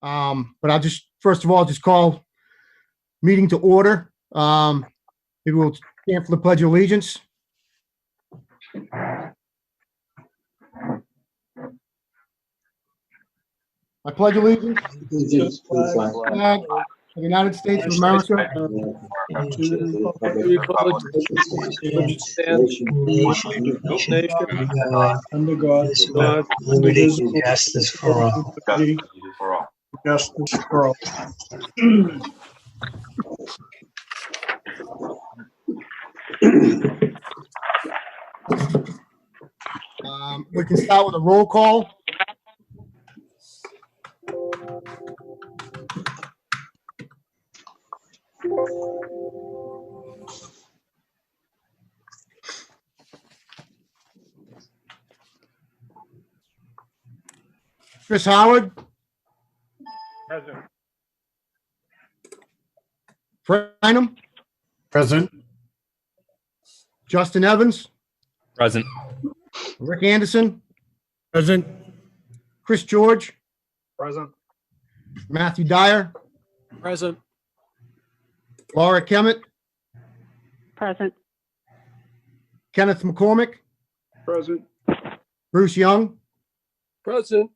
But I'll just, first of all, just call meeting to order. Maybe we'll stand for the Pledge of Allegiance. I pledge allegiance to the flag of the United States of America, And to the republic which stands under God, liberty and justice for all. Justice for all. We can start with a roll call. Chris Howard. Present. Frynham. Present. Justin Evans. Present. Rick Anderson. Present. Chris George. Present. Matthew Dyer. Present. Laura Kemet. Present. Kenneth McCormick. Present. Bruce Young. Present.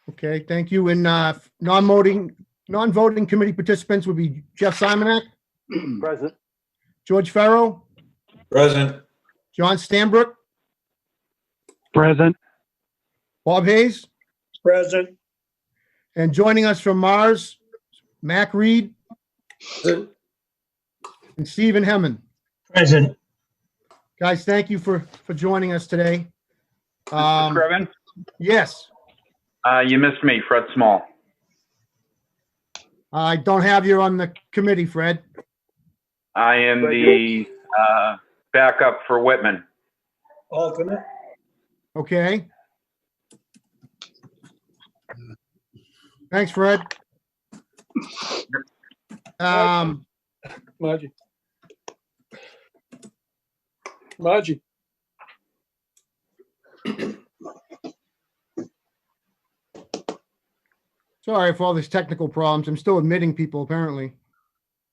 Okay, thank you. And non-voting committee participants would be Jeff Simonak, Present. George Farrow, Present. John Stanbrook, Present. Bob Hayes, Present. and joining us from Mars, Mac Reed, and Stephen Hemmon. Present. Guys, thank you for joining us today. Mr. Scriven, Yes, you missed me, Fred Small. I don't have you on the committee, Fred. I am the backup for Whitman. Alternate. Okay. Thanks, Fred. Margie. Margie. Sorry for all these technical problems. I'm still admitting people, apparently.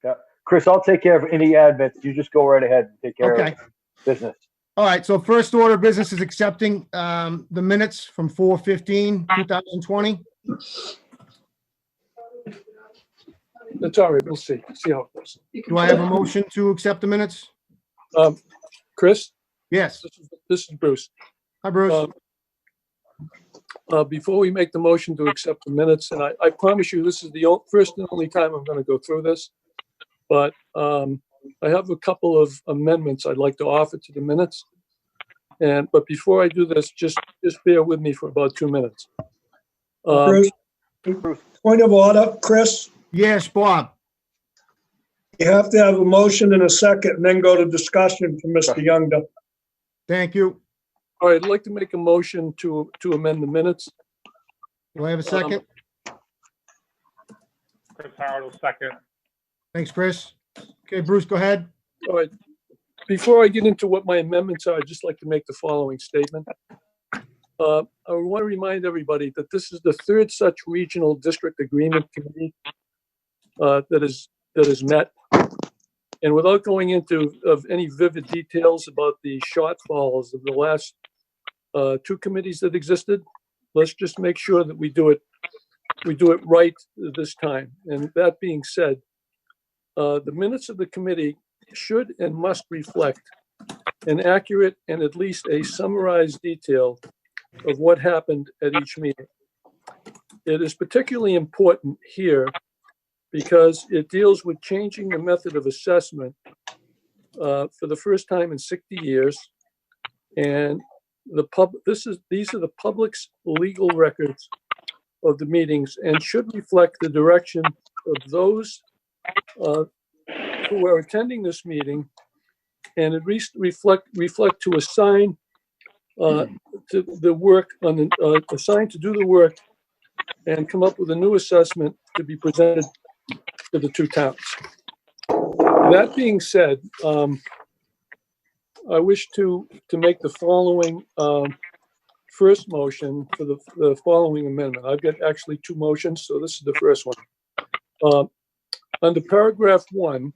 Yeah, Chris, I'll take care of any admits. You just go right ahead and take care Okay. of business. All right, so first order of business is accepting the minutes from 4/15/2020. That's all right. We'll see. See how it goes. Do I have a motion to accept the minutes? Chris, Yes. this is Bruce. Hi, Bruce. Before we make the motion to accept the minutes, and I promise you, this is the first and only time I'm going to go through this, but I have a couple of amendments I'd like to offer to the minutes. But before I do this, just bear with me for about 2 minutes. Bruce, point of order, Chris, Yes, Bob. you have to have a motion and a second and then go to discussion for Mr. Youngda. Thank you. All right, I'd like to make a motion to amend the minutes. Do I have a second? Chris Howard will second. Thanks, Chris. Okay, Bruce, go ahead. All right. Before I get into what my amendments are, I'd just like to make the following statement. I want to remind everybody that this is the third such regional district agreement committee that is met. And without going into any vivid details about the shortfalls of the last 2 committees that existed, let's just make sure that we do it right this time. And that being said, the minutes of the committee should and must reflect an accurate and at least a summarized detail of what happened at each meeting. It is particularly important here because it deals with changing the method of assessment for the first time in 60 years. And these are the public's legal records of the meetings and should reflect the direction of those who are attending this meeting, and at least reflect to assign to the work on the assigned to do the work and come up with a new assessment to be presented to the 2 towns. That being said, I wish to make the following first motion for the following amendment. I've got actually two motions, so this is the first one. Under paragraph 1,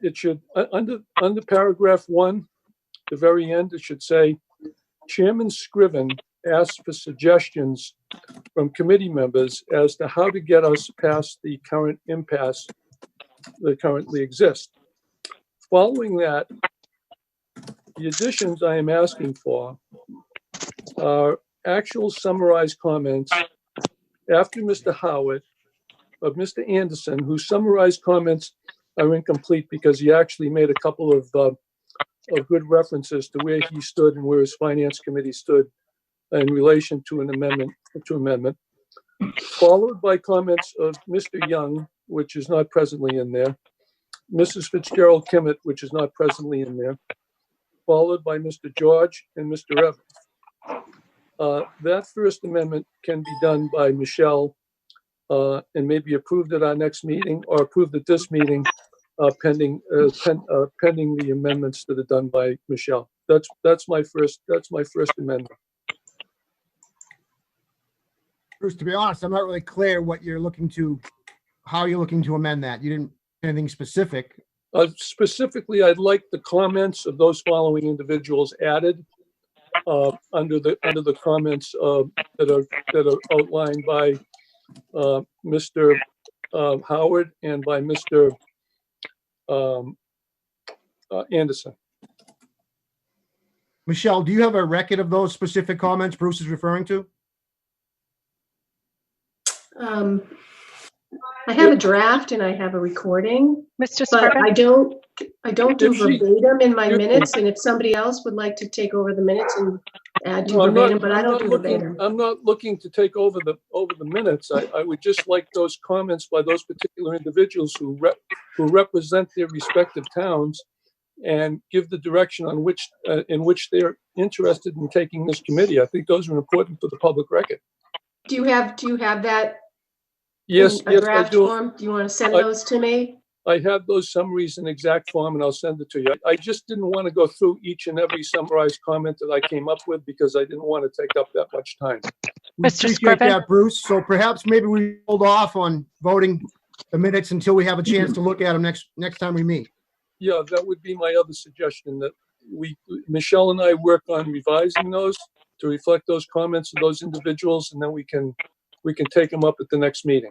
it should, under paragraph 1, the very end, it should say, Chairman Scriven asked for suggestions from committee members as to how to get us past the current impasse that currently exists. Following that, the additions I am asking for are actual summarized comments after Mr. Howard of Mr. Anderson, whose summarized comments are incomplete because he actually made a couple of good references to where he stood and where his finance committee stood in relation to an amendment, followed by comments of Mr. Young, which is not presently in there, Mrs. Fitzgerald Kimmett, which is not presently in there, followed by Mr. George and Mr. Evans. That first amendment can be done by Michelle and maybe approved at our next meeting or approved at this meeting, pending the amendments that are done by Michelle. That's my first amendment. Bruce, to be honest, I'm not really clear how you're looking to amend that. You didn't anything specific. Specifically, I'd like the comments of those following individuals added under the comments that are outlined by Mr. Howard and by Mr. Anderson. Michelle, do you have a record of those specific comments Bruce is referring to? I have a draft and I have a recording, Mr. but Scriven? I don't do If she- verbatim in my minutes, and if somebody else would like to take over the minutes and add to verbatim, but I don't do verbatim. I'm not looking to take over the minutes. I would just like those comments by those particular individuals who represent their respective towns and give the direction on in which they're interested in taking this committee. I think those are important for the public record. Do you have that Yes, in a yes, I draft do. form? Do you want to send I- those to me? I have those summaries in exact form and I'll send it to you. I just didn't want to go through each and every summarized comment that I came up with because I didn't want to take up that much time. We Mr. appreciate Scriven? that, Bruce. So perhaps maybe we hold off on voting the minutes until we have a chance to look at them next time we meet. Yeah, that would be my other suggestion, that Michelle and I work on revising those to reflect those comments of those individuals, and then we can take them up at the next meeting.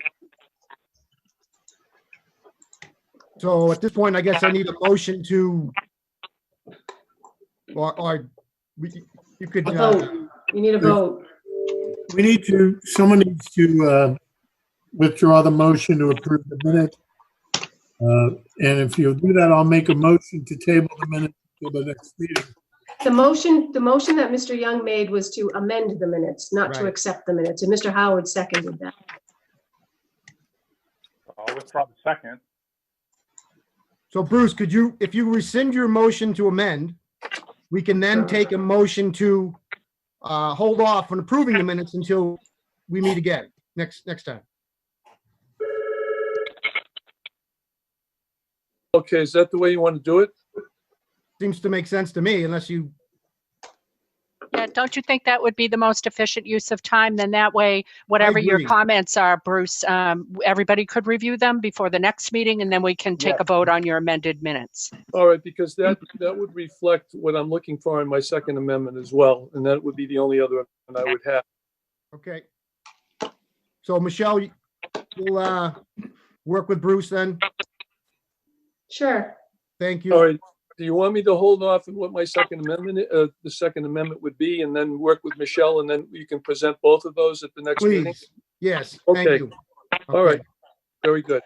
So at this point, I guess I need a motion to, you could, A vote. You need a vote. Someone needs to withdraw the motion to approve the minute. And if you'll do that, I'll make a motion to table the minute till the next meeting. The motion that Mr. Young made was to amend the minutes, not to Right. accept the minutes, and Mr. Howard seconded that. I'll withdraw the second. so Bruce, if you rescind your motion to amend, we can then take a motion to hold off on approving the minutes until we meet again next time. Okay, is that the way you want to do it? Seems to make sense to me, unless you, Yeah, don't you think that would be the most efficient use of time? Then that way, whatever your agree. comments are, Bruce, everybody could review them before the next meeting, and then we can take a vote on your amended minutes. All right, because that would reflect what I'm looking for in my second amendment as well, and that would be the only other amendment I would have. okay. So Michelle, you'll work with Bruce then? Sure. Thank All you. right, do you want me to hold off on what my second amendment, the second amendment would be, and then work with Michelle, and then you can present both of those at the next meeting? Please. Yes, thank Okay. you. All right, very good.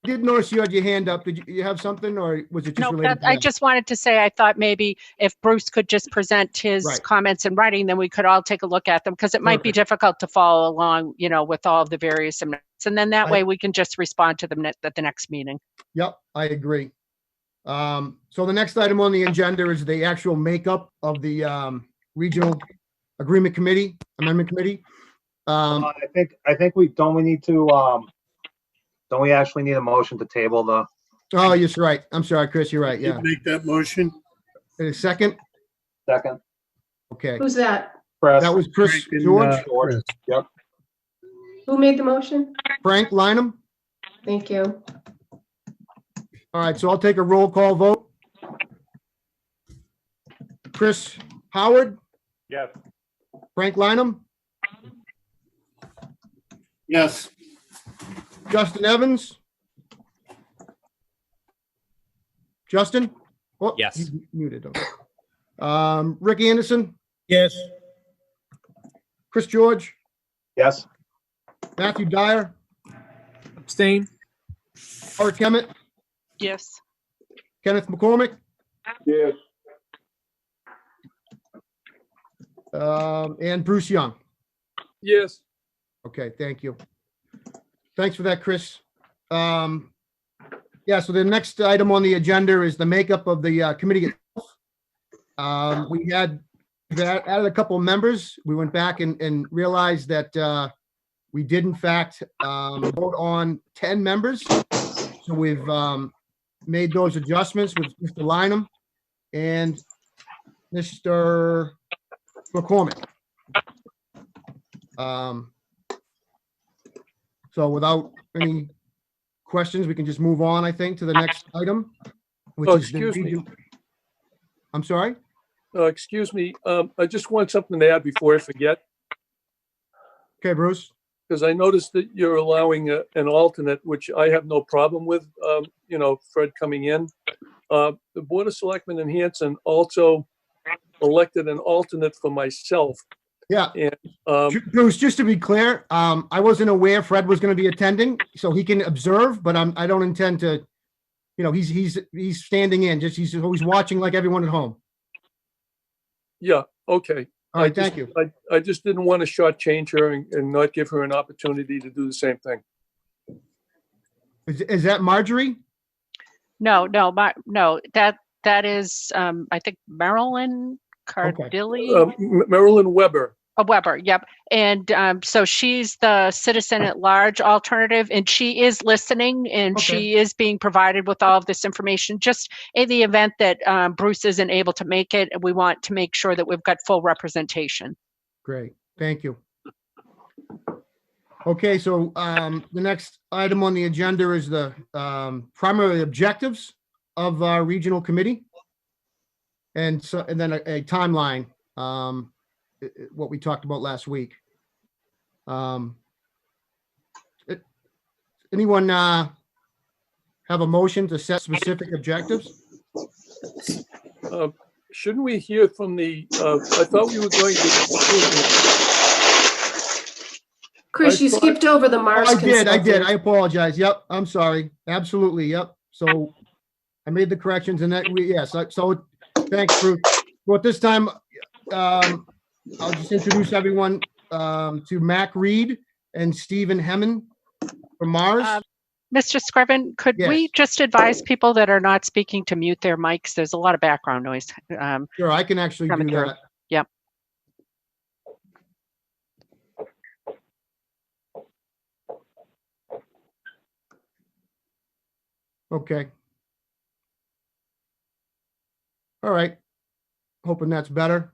Did notice you had your hand up. Did you have something, or was it just No, related to I that? just wanted to say, I thought maybe if Bruce could just present his Right. comments in writing, then we could all take a look at them, because it might be Perfect. difficult to follow along, with all of the various amendments. And then that I- way we can just respond to them at the next meeting. Yep, I agree. So the next item on the agenda is the actual makeup of the Regional Agreement Committee, Amendment Committee. I think don't we actually need a motion to table the? Oh, you're right. I'm sorry, Chris, you're right, yeah. Make that motion. In a second, Second. Okay, Who's that? that was Chris Frank and, George, Chris. Yep. Who made the motion? Frank Lineham. Thank you. All right, so I'll take a roll call vote. Chris Howard, Yes. Frank Lineham, Yes. Justin Evans. Justin? Oh, Yes. you muted him. Rick Anderson, Yes. Chris George, Yes. Matthew Dyer, Abstain. Eric Kemet, Yes. Kenneth McCormick, Yes. and Bruce Young. Yes. Okay, thank you. Thanks for that, Chris. Yeah, so the next item on the agenda is the makeup of the committee itself. We've added a couple of members. We went back and realized that we did in fact vote on 10 members. So we've made those adjustments with Mr. Lineham and Mr. McCormick. So without any questions, we can just move on, I think, to the next item, which Oh, is the excuse me. region- I'm sorry? Excuse me, I just want something to add before I forget, Okay, Bruce. because I noticed that you're allowing an alternate, which I have no problem with, Fred coming in. The Board of Selectmen in Hanson also elected an alternate for myself. Yeah, And Bruce, just to be clear, I wasn't aware Fred was going to be attending, so he can observe, but I don't intend to, he's standing in, he's always watching like everyone at home. yeah, okay. All right, thank you. I just didn't want to shortchange her and not give her an opportunity to do the same thing. Is that Marjorie? No, that is, I think Marilyn Cardilli. Marilyn Weber. Weber, yep. And so she's the citizen at large alternative, and she is listening, and Okay. she is being provided with all of this information. Just in the event that Bruce isn't able to make it, we want to make sure that we've got full representation. Great, thank you. Okay, so the next item on the agenda is the primary objectives of our regional committee. And then a timeline, what we talked about last week. Anyone have a motion to set specific objectives? Shouldn't we hear from the, I thought we were going to. Chris, you thought- skipped over the Mars I did. I consultant. apologize. Yep, I'm sorry. Absolutely, yep. So I made the corrections and yes, so thanks, Bruce. So at this time, I'll just introduce everyone to Mac Reed and Stephen Hemman from Mars. Mr. Scriven, could Yes. we just advise people that are not speaking to mute their mics? There's a lot of background noise. Sure, I can actually coming do through. that. Yep. Okay. All right. Hoping that's better.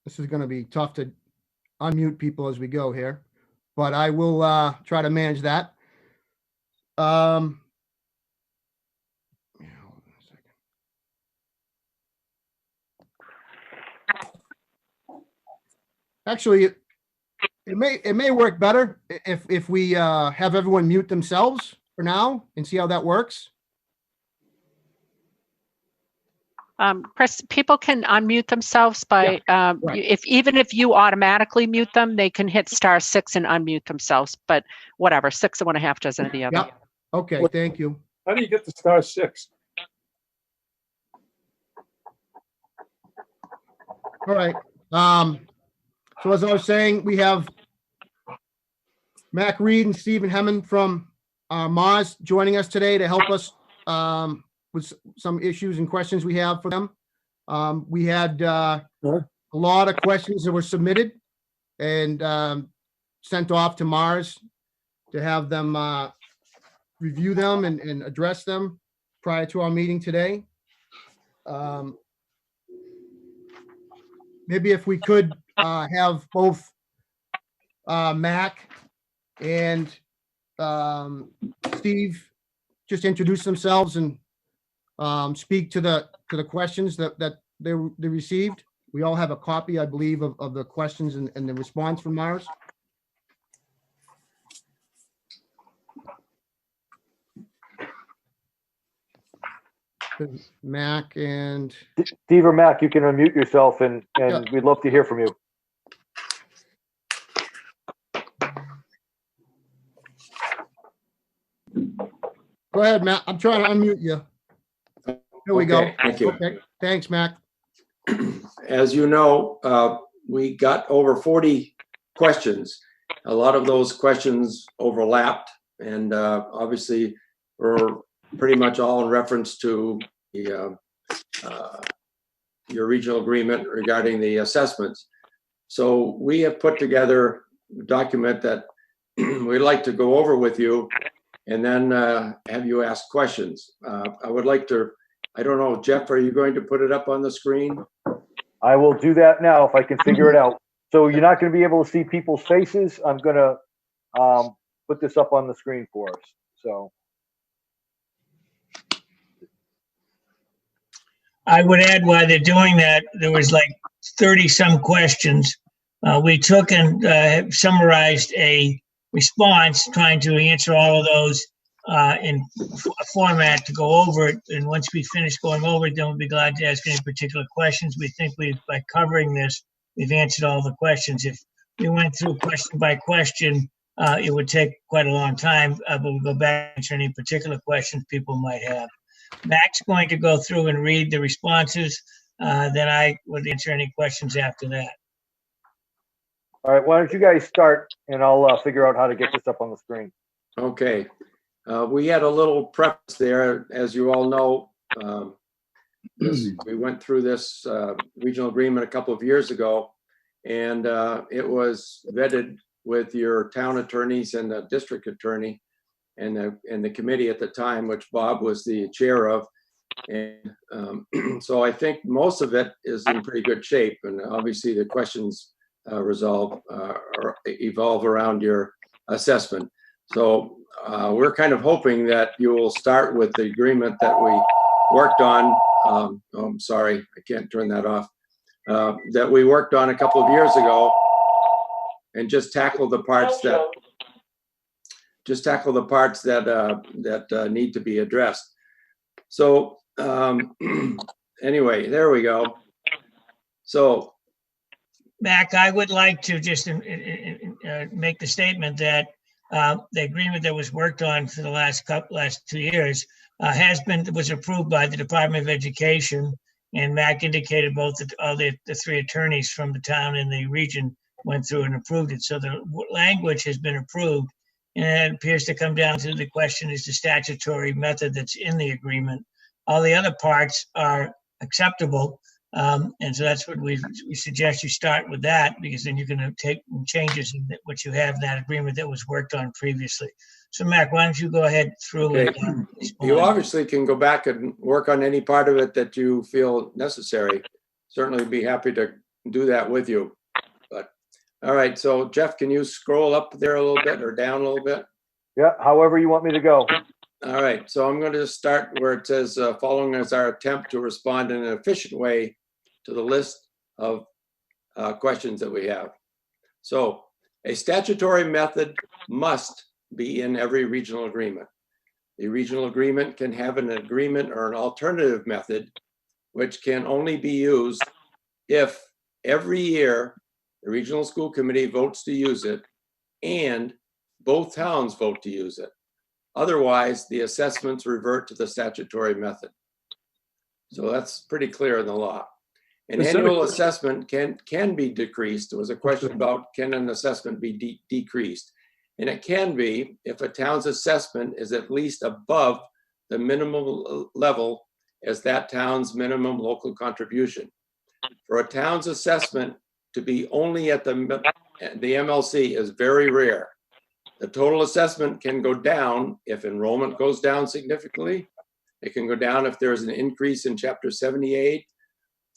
This is going to be tough to unmute people as we go here, but I will try to manage that. Yeah, hold on a second. Actually, it may work better if we have everyone mute themselves for now and see how that works. Chris, people can unmute themselves by, right. even if you automatically mute them, they can hit *6 and unmute themselves, but whatever, 6 of one, a half dozen of the other. Yep. Okay, thank you. How do you get the *6? All right. So as I was saying, we have Mac Reed and Stephen Hemman from Mars joining us today to help us with some issues and questions we have for them. We had a lot of questions that were submitted and sent off to Mars to have them review them and address them prior to our meeting today. maybe if we could have both Mac and Steve just introduce themselves and speak to the questions that they received. We all have a copy, I believe, of the questions and the response from ours. Mac and Steve or Mac, you can unmute yourself and Yeah. we'd love to hear from you. Go ahead, Matt. I'm trying to unmute you. Here we go. Okay, thank you. Okay, thanks, Mac. As you know, we got over 40 questions. A lot of those questions overlapped, and obviously were pretty much all in reference to the, your regional agreement regarding the assessments. So we have put together a document that we'd like to go over with you and then have you ask questions. I would like to, I don't know, Jeff, are you going to put it up on the screen? I will do that now if I can figure it out. So you're not going to be able to see people's faces. I'm going to put this up on the screen for us. So I would add, while they're doing that, there was like 30 some questions. We took and summarized a response, trying to answer all of those in a format to go over it. And once we finish going over it, then we'll be glad to ask any particular questions. We think by covering this, we've answered all the questions. If we went through question by question, it would take quite a long time, but we'll go back and answer any particular questions people might have. Mac's going to go through and read the responses. Then I would answer any questions after that. all right, why don't you guys start and I'll figure out how to get this up on the screen. Okay. We had a little preface there, as you all know. We went through this regional agreement a couple of years ago, and it was vetted with your town attorneys and the district attorney and the committee at the time, which Bob was the chair of. And so I think most of it is in pretty good shape, and obviously the questions evolve around your assessment. So we're kind of hoping that you will start with the agreement that we worked on. Oh, I'm sorry, I can't turn that off. That we worked on a couple of years ago, and just tackle the parts that need to be addressed. So anyway, there we go. So Mac, I would like to just make the statement that the agreement that was worked on for the last 2 years was approved by the Department of Education, and Mac indicated both that all the three attorneys from the town and the region went through and approved it. So the language has been approved, and it appears to come down to the question is the statutory method that's in the agreement. All the other parts are acceptable. And so that's what we suggest you start with that, because then you're going to take changes in what you have in that agreement that was worked on previously. So Mac, why don't you go ahead through okay. and You obviously can go back and work on any part of it that you feel necessary. Certainly be happy to do that with you. But all right, so Jeff, can you scroll up there a little bit or down a little bit? Yeah, however you want me to go. All right, so I'm going to start where it says following is our attempt to respond in an efficient way to the list of questions that we have. So a statutory method must be in every regional agreement. The regional agreement can have an agreement or an alternative method, which can only be used if every year the regional school committee votes to use it and both towns vote to use it. Otherwise, the assessments revert to the statutory method. So that's pretty clear in the law. An annual assessment can be decreased. There was a question about can an assessment be decreased? And it can be if a town's assessment is at least above the minimum level as that town's minimum local contribution. For a town's assessment to be only at the MLC is very rare. The total assessment can go down if enrollment goes down significantly. It can go down if there's an increase in Chapter 78.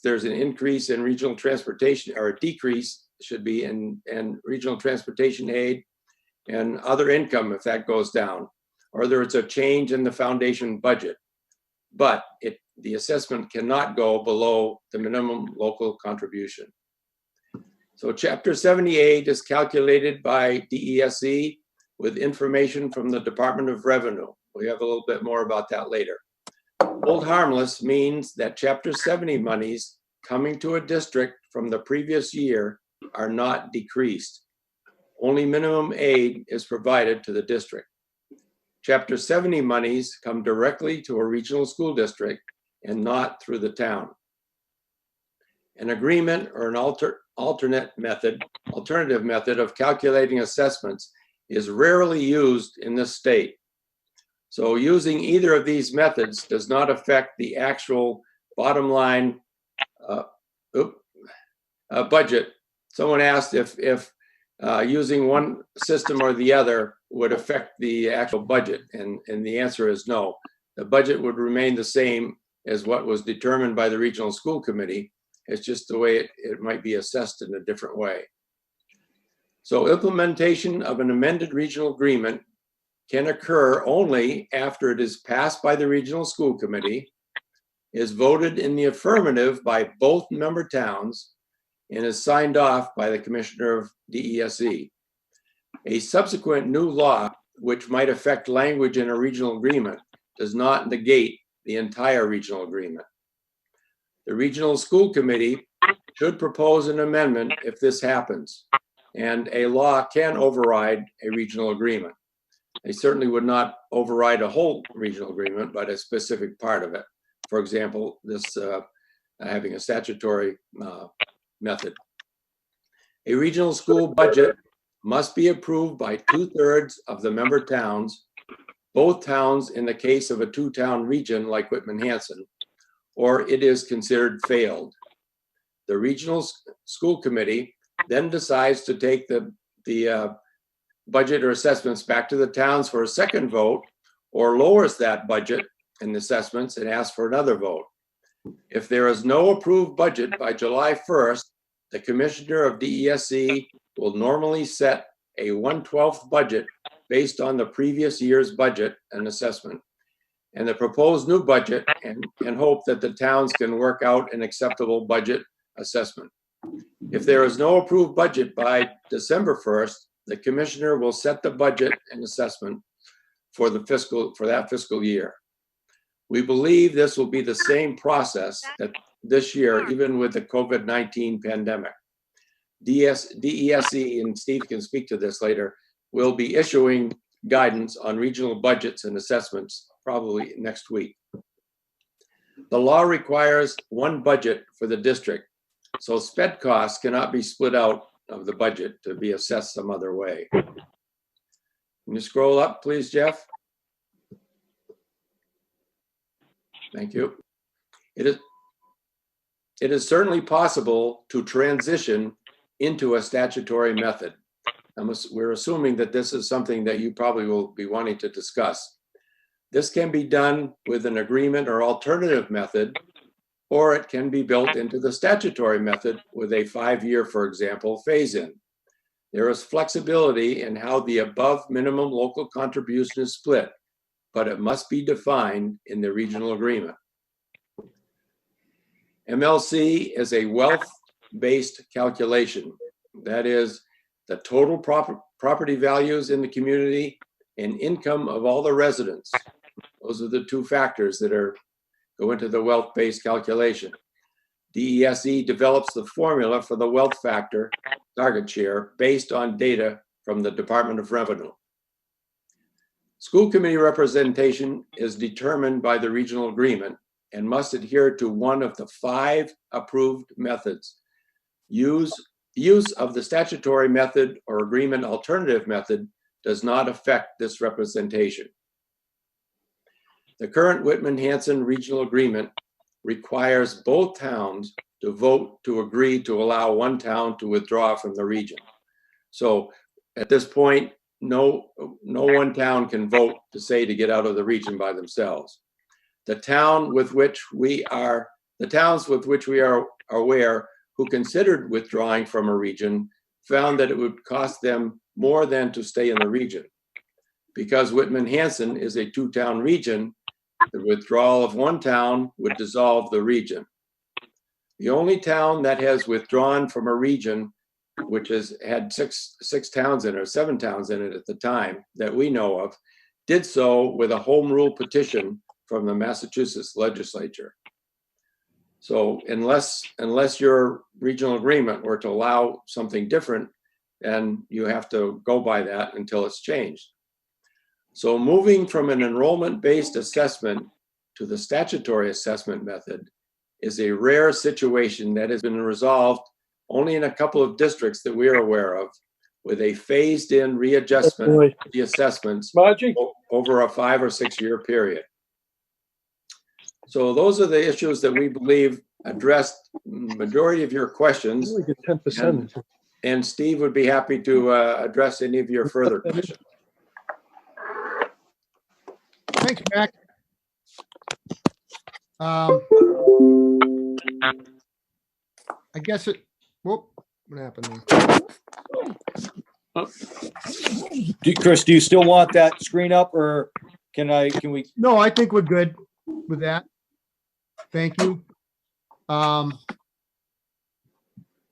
there's an increase in regional transportation, or a decrease should be in regional transportation aid and other income if that goes down, or there's a change in the foundation budget. But the assessment cannot go below the minimum local contribution. So Chapter 78 is calculated by DESE with information from the Department of Revenue. We have a little bit more about that later. Hold harmless means that Chapter 70 monies coming to a district from the previous year are not decreased. Only minimum aid is provided to the district. Chapter 70 monies come directly to a regional school district and not through the town. An agreement or an alternative method of calculating assessments is rarely used in this state. So using either of these methods does not affect the actual bottom line budget. Someone asked if using one system or the other would affect the actual budget, and the answer is no. The budget would remain the same as what was determined by the regional school committee. It's just the way it might be assessed in a different way. So implementation of an amended regional agreement can occur only after it is passed by the regional school committee, is voted in the affirmative by both member towns, and is signed off by the commissioner of DESE. A subsequent new law, which might affect language in a regional agreement, does not negate the entire regional agreement. The regional school committee should propose an amendment if this happens, and a law can override a regional agreement. They certainly would not override a whole regional agreement, but a specific part of it. For example, this having a statutory method. A regional school budget must be approved by 2/3 of the member towns, both towns in the case of a two-town region like Whitman-Hanson, or it is considered failed. The regional school committee then decides to take the budget or assessments back to the towns for a second vote, or lowers that budget and assessments and asks for another vote. If there is no approved budget by July 1st, the commissioner of DESE will normally set a 1/12th budget based on the previous year's budget and assessment, and the proposed new budget, and hope that the towns can work out an acceptable budget assessment. If there is no approved budget by December 1st, the commissioner will set the budget and assessment for that fiscal year. We believe this will be the same process that this year, even with the COVID-19 pandemic. DESE, and Steve can speak to this later, will be issuing guidance on regional budgets and assessments probably next week. The law requires one budget for the district, so sped costs cannot be split out of the budget to be assessed some other way. Can you scroll up, please, Jeff? Thank you. It is certainly possible to transition into a statutory method. We're assuming that this is something that you probably will be wanting to discuss. This can be done with an agreement or alternative method, or it can be built into the statutory method with a 5-year, for example, phase-in. There is flexibility in how the above minimum local contribution is split, but it must be defined in the regional agreement. MLC is a wealth-based calculation. That is the total property values in the community and income of all the residents. Those are the two factors that go into the wealth-based calculation. DESE develops the formula for the wealth factor target share based on data from the Department of Revenue. School committee representation is determined by the regional agreement and must adhere to one of the 5 approved methods. Use of the statutory method or agreement alternative method does not affect this representation. The current Whitman-Hanson regional agreement requires both towns to vote to agree to allow one town to withdraw from the region. So at this point, no one town can vote to say to get out of the region by themselves. The town with which we are The towns with which we are aware who considered withdrawing from a region found that it would cost them more than to stay in the region. Because Whitman-Hanson is a two-town region, the withdrawal of one town would dissolve the region. The only town that has withdrawn from a region, which has had six towns in it, or 7 towns in it at the time that we know of, did so with a home rule petition from the Massachusetts legislature. So unless your regional agreement were to allow something different, then you have to go by that until it's changed. So moving from an enrollment-based assessment to the statutory assessment method is a rare situation that has been resolved only in a couple of districts that we're aware of, with a phased-in readjustment of the assessments over a 5 or 6 year period. So those are the issues that we believe addressed majority of your questions. We get 10%. And Steve would be happy to address any of your further questions. Thanks, Mac. I guess it, whoop, what happened there? Chris, do you still want that screen up, or can we? No, I think we're good with that. Thank you.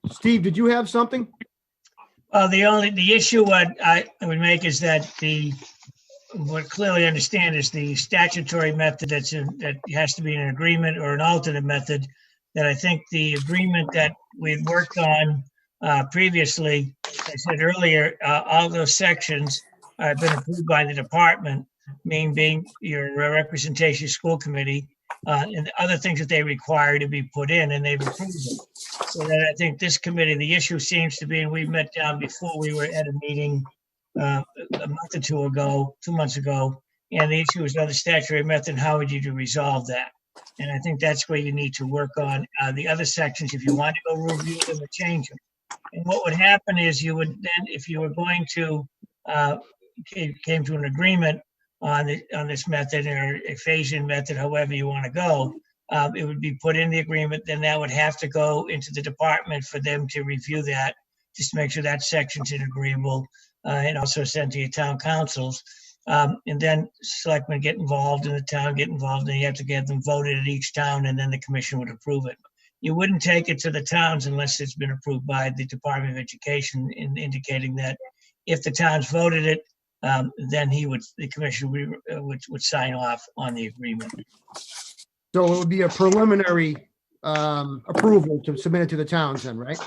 Steve, did you have something? Well, the issue what I would make is that what clearly understand is the statutory method that has to be an agreement or an alternate method. That I think the agreement that we'd worked on previously, I said earlier, all those sections have been approved by the department, being your representation school committee, and other things that they require to be put in, and they've approved it. So that I think this committee, the issue seems to be, and we met down before, we were at a meeting a month or 2 months ago, and the issue was another statutory method. How would you resolve that? And I think that's where you need to work on the other sections if you want to go review them or change them. And what would happen is you would then, if you were going to came to an agreement on this method or a phase-in method, however you want to go, it would be put in the agreement. Then that would have to go into the department for them to review that, just to make sure that section's agreeable, and also sent to your town councils. And then selectmen get involved and the town get involved, and you have to get them voted at each town, and then the commission would approve it. You wouldn't take it to the towns unless it's been approved by the Department of Education, indicating that if the towns voted it, then the commission would sign off on the agreement. So it would be a preliminary approval to submit it to the towns then, right?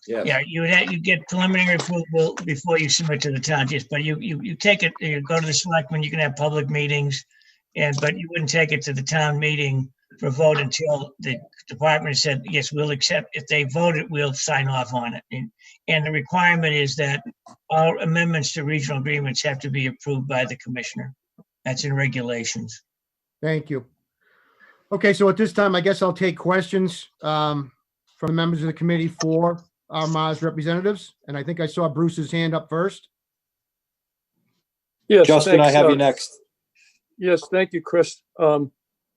Yes. Yeah, you get preliminary approval before you submit to the towns, yes, but you take it, you go to the selectmen, you can have public meetings, but you wouldn't take it to the town meeting for a vote until the department said, yes, we'll accept. If they vote it, we'll sign off on it. And the requirement is that all amendments to regional agreements have to be approved by the commissioner. That's in regulations. Thank you. Okay, so at this time, I guess I'll take questions from the members of the committee for our R.A.A.C representatives. And I think I saw Bruce's hand up first. Yes, Justin, thanks, I have you next. Yes, thank you, Chris.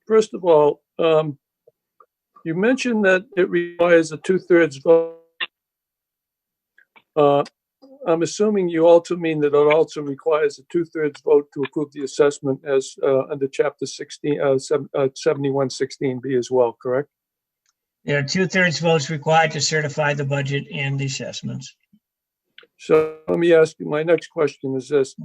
First of all, you mentioned that it requires a 2/3 vote. I'm assuming you also mean that it also requires a 2/3 vote to approve the assessment as under Chapter 7116B as well, correct? There are 2/3 votes required to certify the budget and the assessments. So let me ask you, my next question is this.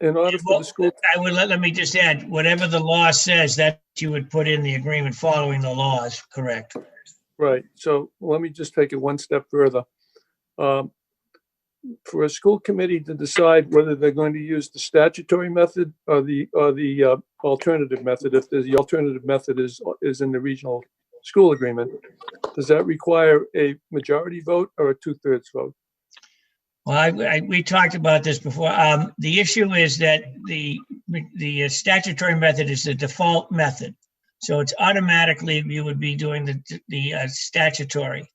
In order for the school, let me just add, whatever the law says, that you would put in the agreement following the laws, correct? right, so let me just take it one step further. For a school committee to decide whether they're going to use the statutory method or the alternative method, if the alternative method is in the regional school agreement, does that require a majority vote or a 2/3 vote? Well, we talked about this before. The issue is that the statutory method is the default method. So it's automatically, you would be doing the statutory.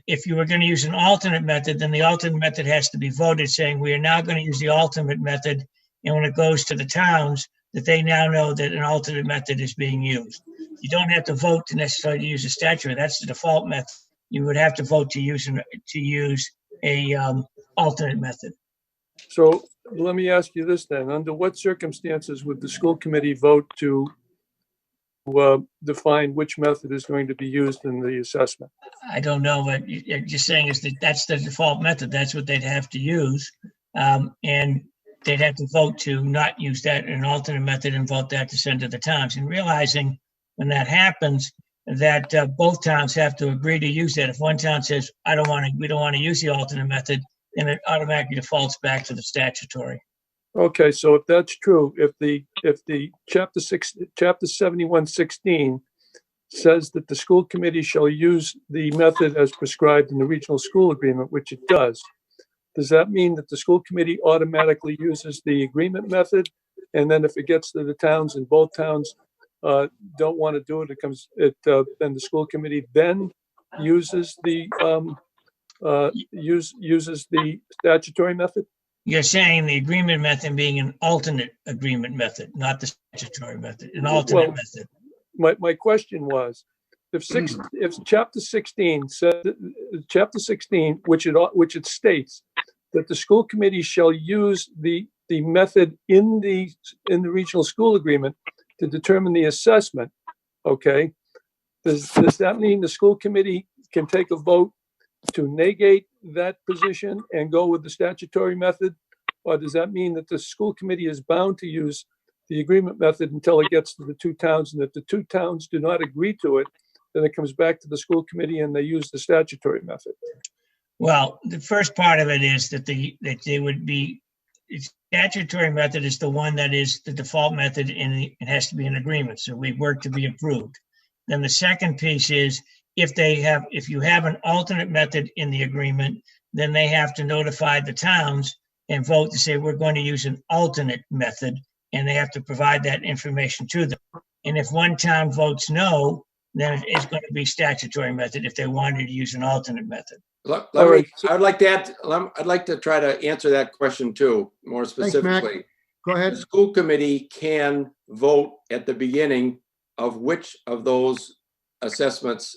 If you were going to use an alternate method, then the alternate method has to be voted, saying we are now going to use the alternate method. And when it goes to the towns, that they now know that an alternate method is being used. You don't have to vote to necessarily use a statute. That's the default method. You would have to vote to use a alternate method. So let me ask you this then. Under what circumstances would the school committee vote to define which method is going to be used in the assessment? I don't know, but you're just saying is that that's the default method. That's what they'd have to use. And they'd have to vote to not use that an alternate method and vote that to send to the towns. And realizing when that happens, that both towns have to agree to use that. If one town says, we don't want to use the alternate method, then it automatically defaults back to the statutory. Okay, so if that's true, if the chapter 7116 says that the school committee shall use the method as prescribed in the regional school agreement, which it does that mean that the school committee automatically uses the agreement method? And then if it gets to the towns and both towns don't want to do it, then the school committee then uses the uses the statutory method? You're saying the agreement method being an alternate agreement method, not the statutory method, an alternate method. My question was, if chapter 16 said, which it states that the school committee shall use the method in the regional school agreement to determine the assessment, okay, does that mean the school committee can take a vote to negate that position and go with the statutory method? Or does that mean that the school committee is bound to use the agreement method until it gets to the two towns? And if the two towns do not agree to it, then it comes back to the school committee and they use the statutory method? Well, the first part of it is that the statutory method is the one that is the default method, and it has to be an agreement. So we work to be approved. Then the second piece is if you have an alternate method in the agreement, then they have to notify the towns and vote to say, we're going to use an alternate method, and they have to provide that information to them. And if one town votes no, then it's going to be statutory method if they wanted to use an alternate method. I'd like to try to answer that question too, more specifically. Thanks, go ahead. The school committee can vote at the beginning of which of those assessments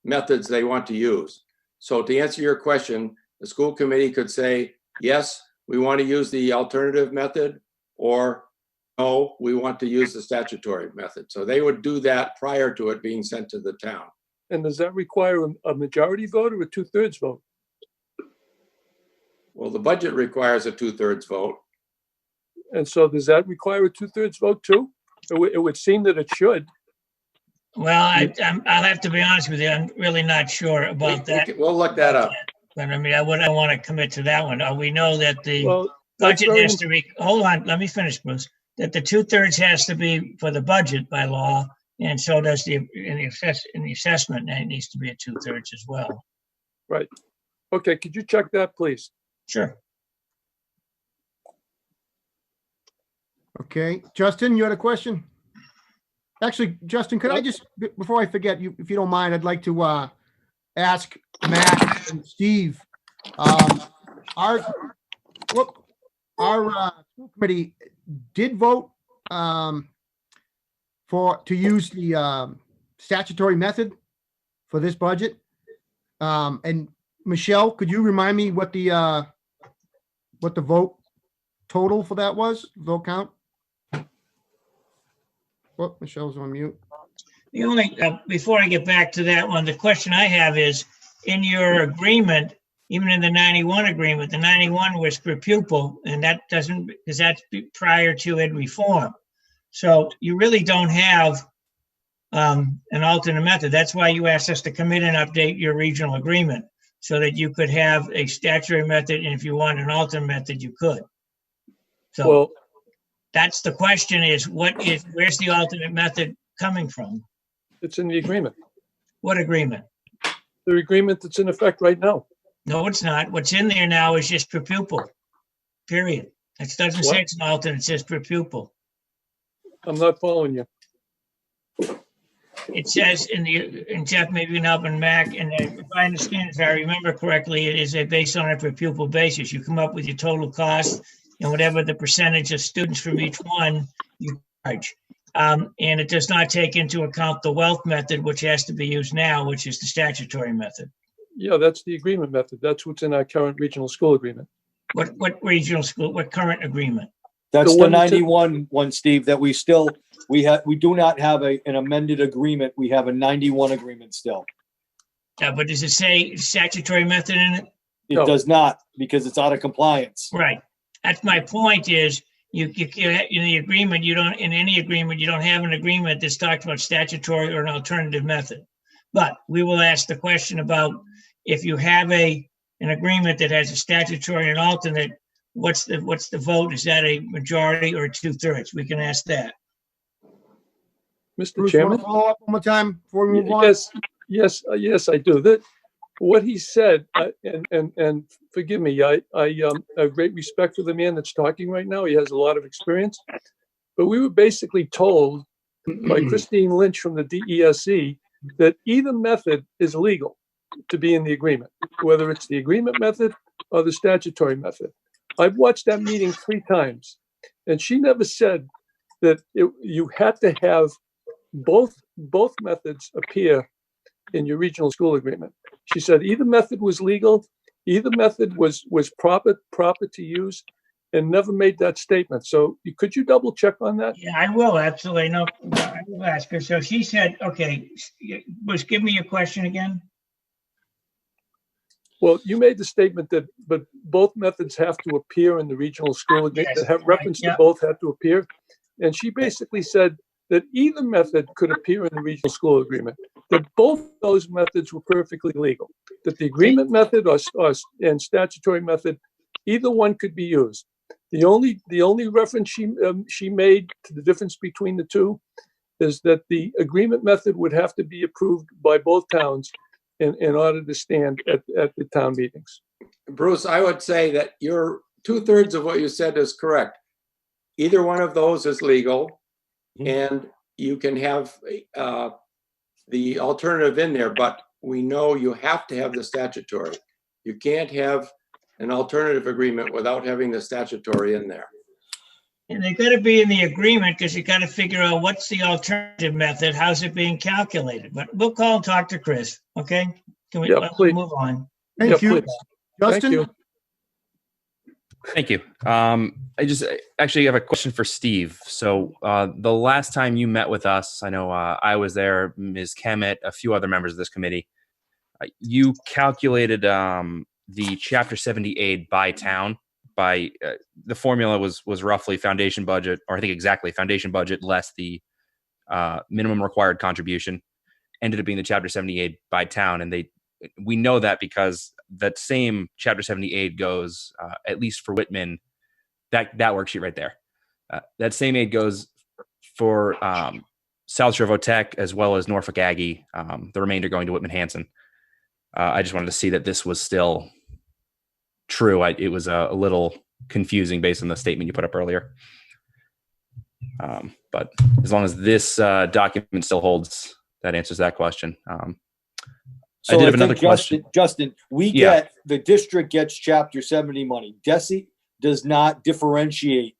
methods they want to use. So to answer your question, the school committee could say, yes, we want to use the alternative method, or no, we want to use the statutory method. So they would do that prior to it being sent to the town. And does that require a majority vote or a 2/3 vote? Well, the budget requires a 2/3 vote. And so does that require a 2/3 vote too? It would seem that it should. Well, I'll have to be honest with you. I'm really not sure about that. We'll look that up. But I mean, I wouldn't want to commit to that one. We know that the that's budget has to be, hold on, let me finish, Bruce. That the 2/3 has to be for the budget by law, and so does in the assessment, and it needs to be a 2/3 as well. Right. Okay, could you check that, please? Sure. Okay, Justin, you had a question? Actually, Justin, could I just, before I forget, if you don't mind, I'd like to ask Matt and Steve. Our school committee did vote to use the statutory method for this budget. And Michelle, could you remind me what the vote total for that was? Vote count? Oh, Michelle's on mute. The only, before I get back to that one, the question I have is, in your agreement, even in the 91 agreement, the 91 was per pupil, and that doesn't, because that's prior to ed reform. So you really don't have an alternate method. That's why you asked us to come in and update your regional agreement so that you could have a statutory method, and if you want an alternate method, you could. So well, that's the question is, where's the alternate method coming from? It's in the agreement. What agreement? The agreement that's in effect right now. No, it's not. What's in there now is just per pupil, period. It doesn't say it's an alternate, it says per pupil. I'm not following you. It says in Jeff, maybe you can help, and Mac, and if I understand, if I remember correctly, it is based on a per pupil basis. You come up with your total cost, and whatever the percentage of students from each one you charge. And it does not take into account the wealth method, which has to be used now, which is the statutory method. Yeah, that's the agreement method. That's what's in our current regional school agreement. What regional school, what current agreement? That's The the one that's in- 91 one, Steve, that we do not have an amended agreement. We have a 91 agreement still. But does it say statutory method in it? It No. does not, because it's out of compliance. Right. That's my point is you in the agreement, in any agreement, you don't have an agreement that's talked about statutory or an alternative method. But we will ask the question about if you have an agreement that has a statutory and alternate, what's the vote? Is that a majority or 2/3? We can ask that. Mr. Bruce, you want Chairman? to follow up one more time before we move on? Yes, I do. What he said, and forgive me, I have great respect for the man that's talking right now. He has a lot of experience. But we were basically told by Christine Lynch from the DESE that either method is legal to be in the agreement, whether it's the agreement method or the statutory method. I've watched that meeting 3 times, and she never said that you had to have both methods appear in your regional school agreement. She said either method was legal, either method was proper to use, and never made that statement. So could you double check on that? Yeah, I will, absolutely. No, I will ask her. So she said, okay, give me your question again. Well, you made the statement that, but both methods have to appear in the regional school agreement. Yes, Have reference to yeah. both have to appear. And she basically said that either method could appear in the regional school agreement, that both those methods were perfectly legal, that the agreement method and statutory method, either one could be used. The only reference she made to the difference between the two is that the agreement method would have to be approved by both towns in order to stand at the town meetings. Bruce, I would say that your 2/3 of what you said is correct. Either one of those is legal, and you can have the alternative in there, but we know you have to have the statutory. You can't have an alternative agreement without having the statutory in there. And they got to be in the agreement because you got to figure out what's the alternative method, how's it being calculated. But we'll call and talk to Chris, okay? Can we please. move on? Thank you. Please. Justin? Thank you. Thank you. I just actually have a question for Steve. So the last time you met with us, I know I was there, Ms. Kemet, a few other members of this committee. You calculated the Chapter 70 aid by town. By the formula was roughly foundation budget, or I think exactly foundation budget less the minimum required contribution. Ended up being the Chapter 70 aid by town, and we know that because that same Chapter 70 aid goes, at least for Whitman, that worksheet right there. That same aid goes for South Shore Tech as well as Norfolk Aggie, the remainder going to Whitman-Hanson. I just wanted to see that this was still true. It was a little confusing based on the statement you put up earlier. But as long as this document still holds, that answers that question. So I did have think another question. Justin, the district gets Chapter 70 money. DESE does not differentiate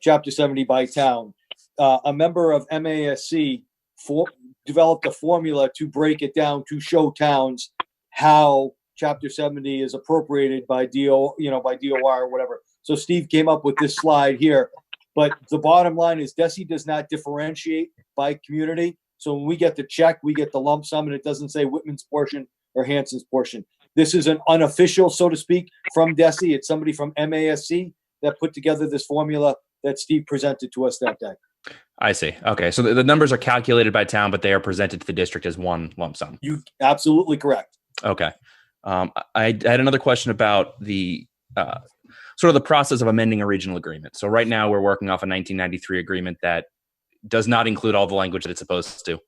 Chapter 70 by town. A member of MASC developed a formula to break it down to show towns how Chapter 70 is appropriated by DOR or whatever. So Steve came up with this slide here. But the bottom line is DESE does not differentiate by community. So when we get the check, we get the lump sum, and it doesn't say Whitman's portion or Hanson's portion. This is an unofficial, so to speak, from DESE. It's somebody from MASC that put together this formula that Steve presented to us that day. I see. Okay. So the numbers are calculated by town, but they are presented to the district as one lump sum. You absolutely correct. Okay. I had another question about the sort of the process of amending a regional agreement. So right now we're working off a 1993 agreement that does not include all the language that it's supposed to.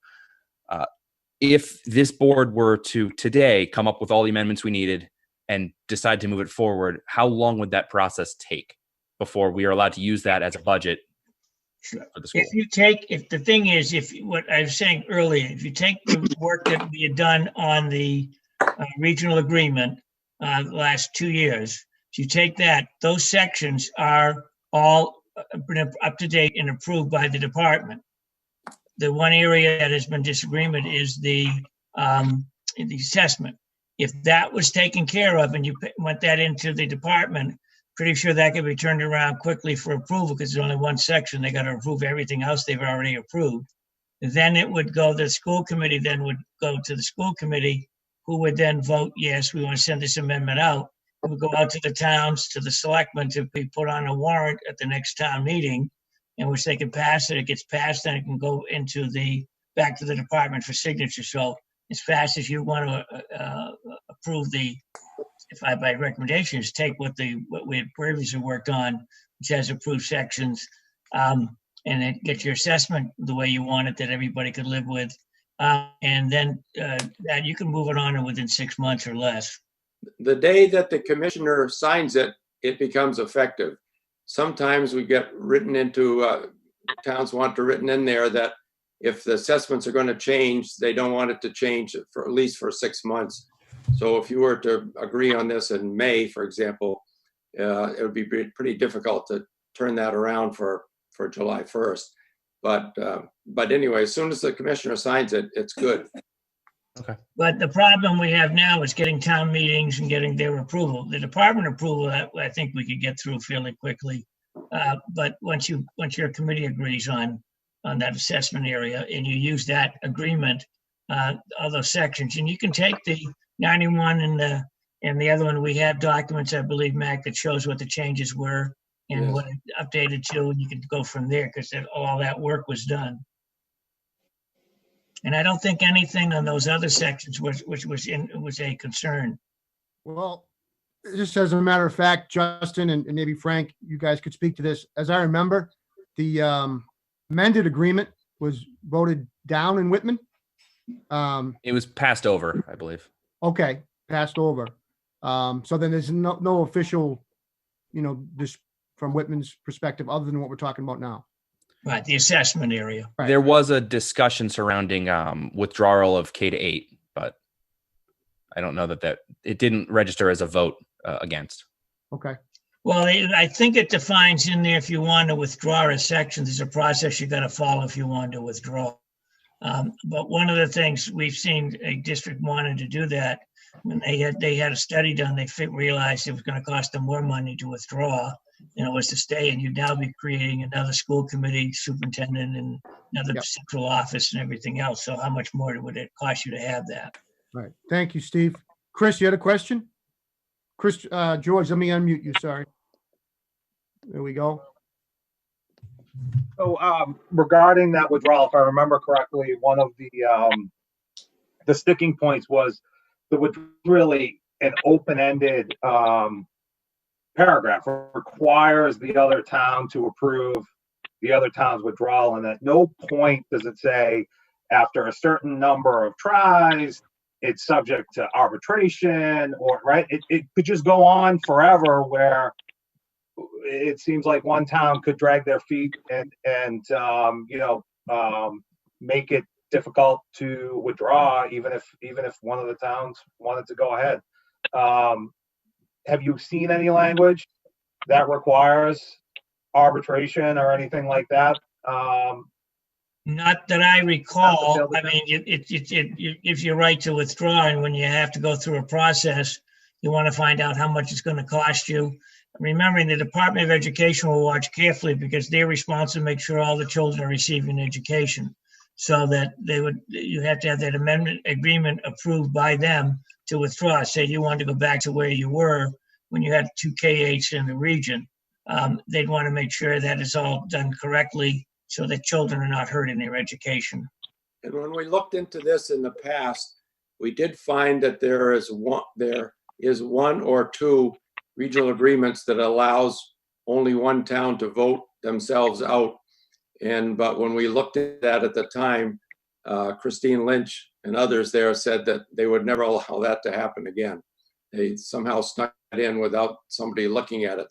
If this board were to today come up with all the amendments we needed and decide to move it forward, how long would that process take before we are allowed to use that as a budget for the school? If the thing is, what I was saying earlier, if you take the work that we had done on the regional agreement the last 2 years, So you take that, those sections are all been up to date and approved by the department. The one area that has been disagreement is the assessment. If that was taken care of and you went that into the department, pretty sure that could be turned around quickly for approval because there's only one section. They got to approve everything else they've already approved. Then it would go, the school committee then would go to the school committee, who would then vote, yes, we want to send this amendment out. It would go out to the towns, to the selectmen to be put on a warrant at the next town meeting, in which they can pass it. It gets passed, then it can go into back to the department for signature. So as fast as you want to approve by recommendations, take what we had previously worked on, which has approved sections, and then get your assessment the way you want it that everybody could live with. And then that you can move it on within 6 months or less. The day that the commissioner signs it, it becomes effective. Sometimes we get written into, towns want to written in there that if the assessments are going to change, they don't want it to change for at least for 6 months. So if you were to agree on this in May, for example, it would be pretty difficult to turn that around for July 1st. But anyway, as soon as the commissioner signs it, it's good. Okay. But the problem we have now is getting town meetings and getting their approval. The department approval, I think we could get through fairly quickly. But once your committee agrees on that assessment area and you use that agreement, all those sections, and you can take the 91 and the other one, we have documents, I believe, Mac, that shows what the changes were and Yes. what it updated to, and you can go from there because all that work was done. And I don't think anything on those other sections was a concern. Well, just as a matter of fact, Justin and maybe Frank, you guys could speak to this. As I remember, the amended agreement was voted down in Whitman. It was passed over, I believe. Okay, passed over. So then there's no official, this from Whitman's perspective, other than what we're talking about now. Right, the assessment area. Right. There was a discussion surrounding withdrawal of K-8, but I don't know that it didn't register as a vote against. Okay. Well, I think it defines in there if you want to withdraw a section, there's a process you got to follow if you want to withdraw. But one of the things we've seen a district wanted to do that when they had a study done, they realized it was going to cost them more money to withdraw than it was to stay. And you'd now be creating another school committee, superintendent, and another central office and everything else. So how much more would it cost you to have that? Right. Thank you, Steve. Chris, you had a question? Chris, George, let me unmute you. Sorry. There we go. So regarding that withdrawal, if I remember correctly, one of the sticking points was there was really an open-ended paragraph requires the other town to approve the other town's withdrawal, and at no point does it say after a certain number of tries it's subject to arbitration or right. It could just go on forever where it seems like one town could drag their feet and make it difficult to withdraw, even if one of the towns wanted to go ahead. Have you seen any language that requires arbitration or anything like that? Not that I recall. I mean, if you're right to withdraw, and when you have to go through a process, you want to find out how much it's going to cost you. Remembering the Department of Education will watch carefully because they're responsible to make sure all the children are receiving education. So that you have to have that amendment agreement approved by them to withdraw. Say you want to go back to where you were when you had 2 K-8s in the region. They'd want to make sure that is all done correctly so that children are not hurt in their education. And when we looked into this in the past, we did find that there is one or two regional agreements that allows only one town to vote themselves out. But when we looked at that at the time, Christine Lynch and others there said that they would never allow that to happen again. They somehow snuck it in without somebody looking at it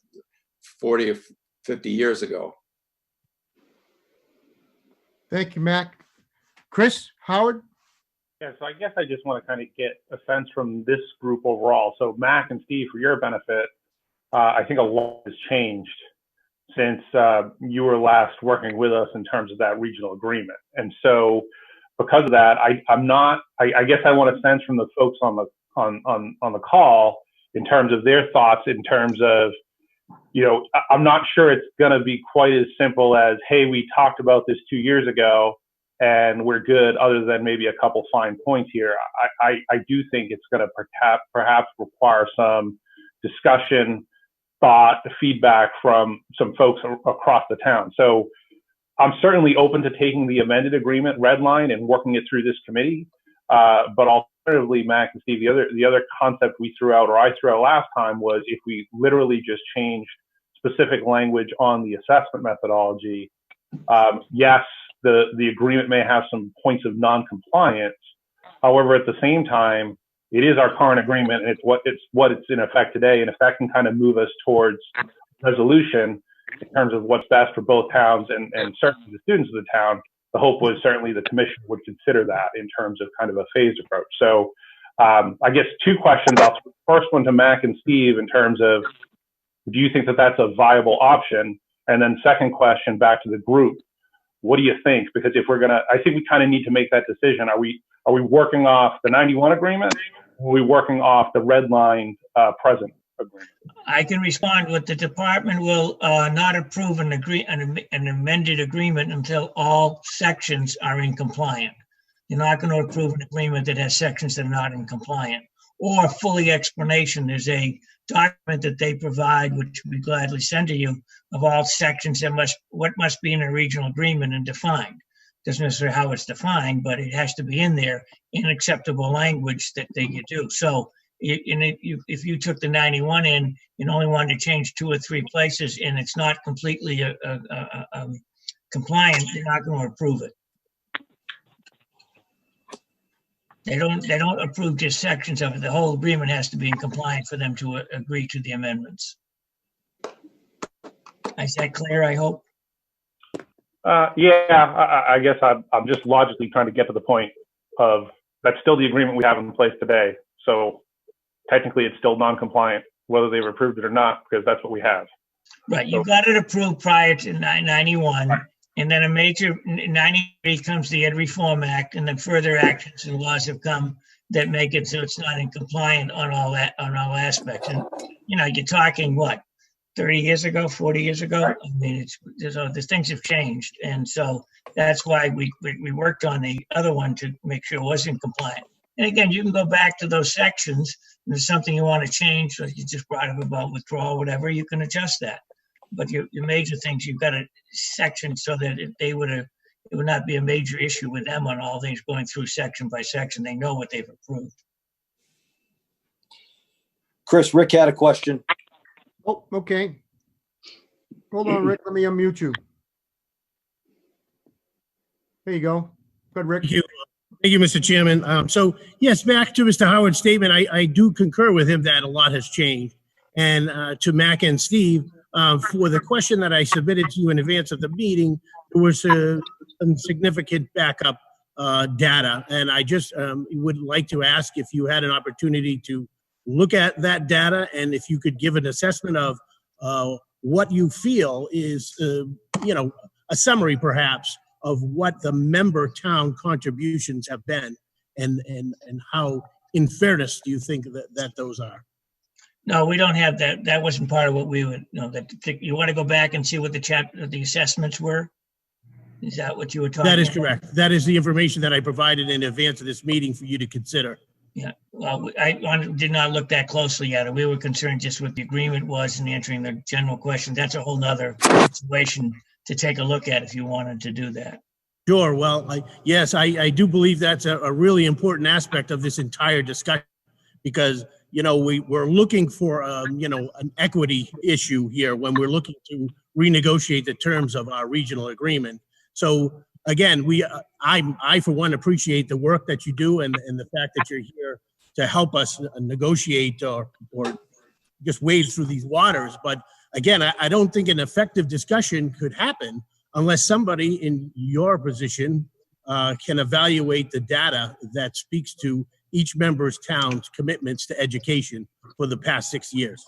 40 or 50 years ago. Thank you, Mac. Chris, Howard? Yeah, so I guess I just want to kind of get a sense from this group overall. So Mac and Steve, for your benefit, I think a lot has changed since you were last working with us in terms of that regional agreement. And so because of that, I guess I want a sense from the folks on the call in terms of their thoughts in terms of, I'm not sure it's going to be quite as simple as, hey, we talked about this 2 years ago and we're good, other than maybe a couple fine points here. I do think it's going to perhaps require some discussion, thought, feedback from some folks across the town. So I'm certainly open to taking the amended agreement red line and working it through this committee. But alternatively, Mac and Steve, the other concept we threw out, or I threw out last time, was if we literally just changed specific language on the assessment methodology. Yes, the agreement may have some points of non-compliance. However, at the same time, it is our current agreement, and it's in effect today. And if that can kind of move us towards resolution in terms of what's best for both towns and certainly the students of the town, the hope was certainly the commission would consider that in terms of kind of a phased approach. So I guess two questions. First one to Mac and Steve in terms of, do you think that that's a viable option? And then second question back to the group, what do you think? Because if we're gonna, I think we kind of need to make that decision. Are we working off the 91 agreement? Or are we working off the red line present agreement? I can respond with the department will not approve an amended agreement until all sections are in compliant. You're not going to approve an agreement that has sections that are not in compliant or fully explanation. There's a document that they provide, which we gladly send to you, of all sections that what must be in a regional agreement and defined. Doesn't necessarily how it's defined, but it has to be in there in acceptable language that you do. So if you took the 91 in and only wanted to change 2 or 3 places and it's not completely compliant, they're not going to approve it. They don't approve just sections of it. The whole agreement has to be in compliance for them to agree to the amendments. Is that clear, I hope? Yeah, I guess I'm just logically trying to get to the point of that's still the agreement we have in place today. So technically it's still non-compliant, whether they've approved it or not, because that's what we have. Right, you got it approved prior to 91, and then a major 93 comes the Ed Reform Act, and then further actions and laws have come that make it so it's not in compliant on all aspects. And you're talking what, 30 years ago, 40 years ago? I mean, there's things have changed, and so that's why we worked on the other one to make sure it was in compliant. And again, you can go back to those sections. And there's something you want to change, so you just brought up about withdrawal, whatever, you can adjust that. But your major things, you've got a section so that it would not be a major issue with them on all things going through section by section. They know what they've approved. Chris, Rick had a question. Oh, okay. Hold on, Rick. Let me unmute you. There you go. Good, Rick. Thank you. Thank you, Mr. Chairman. So yes, back to Mr. Howard's statement, I do concur with him that a lot has changed. And to Mac and Steve, for the question that I submitted to you in advance of the meeting, there was some significant backup data. And I just would like to ask if you had an opportunity to look at that data and if you could give an assessment of what you feel is, a summary perhaps of what the member town contributions have been and how in fairness do you think that those are? No, we don't have that. That wasn't part of what we would know. You want to go back and see what the assessments were? Is that what you were talking about? That is correct. That is the information that I provided in advance of this meeting for you to consider. Yeah, well, I did not look that closely at it. We were concerned just what the agreement was and answering the general question. That's a whole nother situation to take a look at if you wanted to do that. Sure. Well, yes, I do believe that's a really important aspect of this entire discussion because, we're looking for, an equity issue here when we're looking to renegotiate the terms of our regional agreement. So again, I for one appreciate the work that you do and the fact that you're here to help us negotiate or just wade through these waters. But again, I don't think an effective discussion could happen unless somebody in your position can evaluate the data that speaks to each member's town's commitments to education for the past 6 years.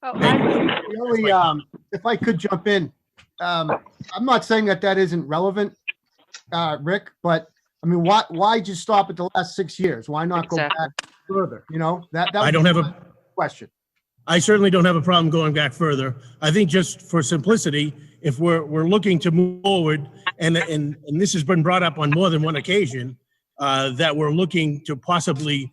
Oh, The only, if I could jump in, I'm not saying that isn't relevant, Rick, but I mean, why just stop at the last 6 years? Why not go Exactly. back further? You know, that I would don't be have my a, question. I certainly don't have a problem going back further. I think just for simplicity, if we're looking to move forward, and this has been brought up on more than one occasion, that we're looking to possibly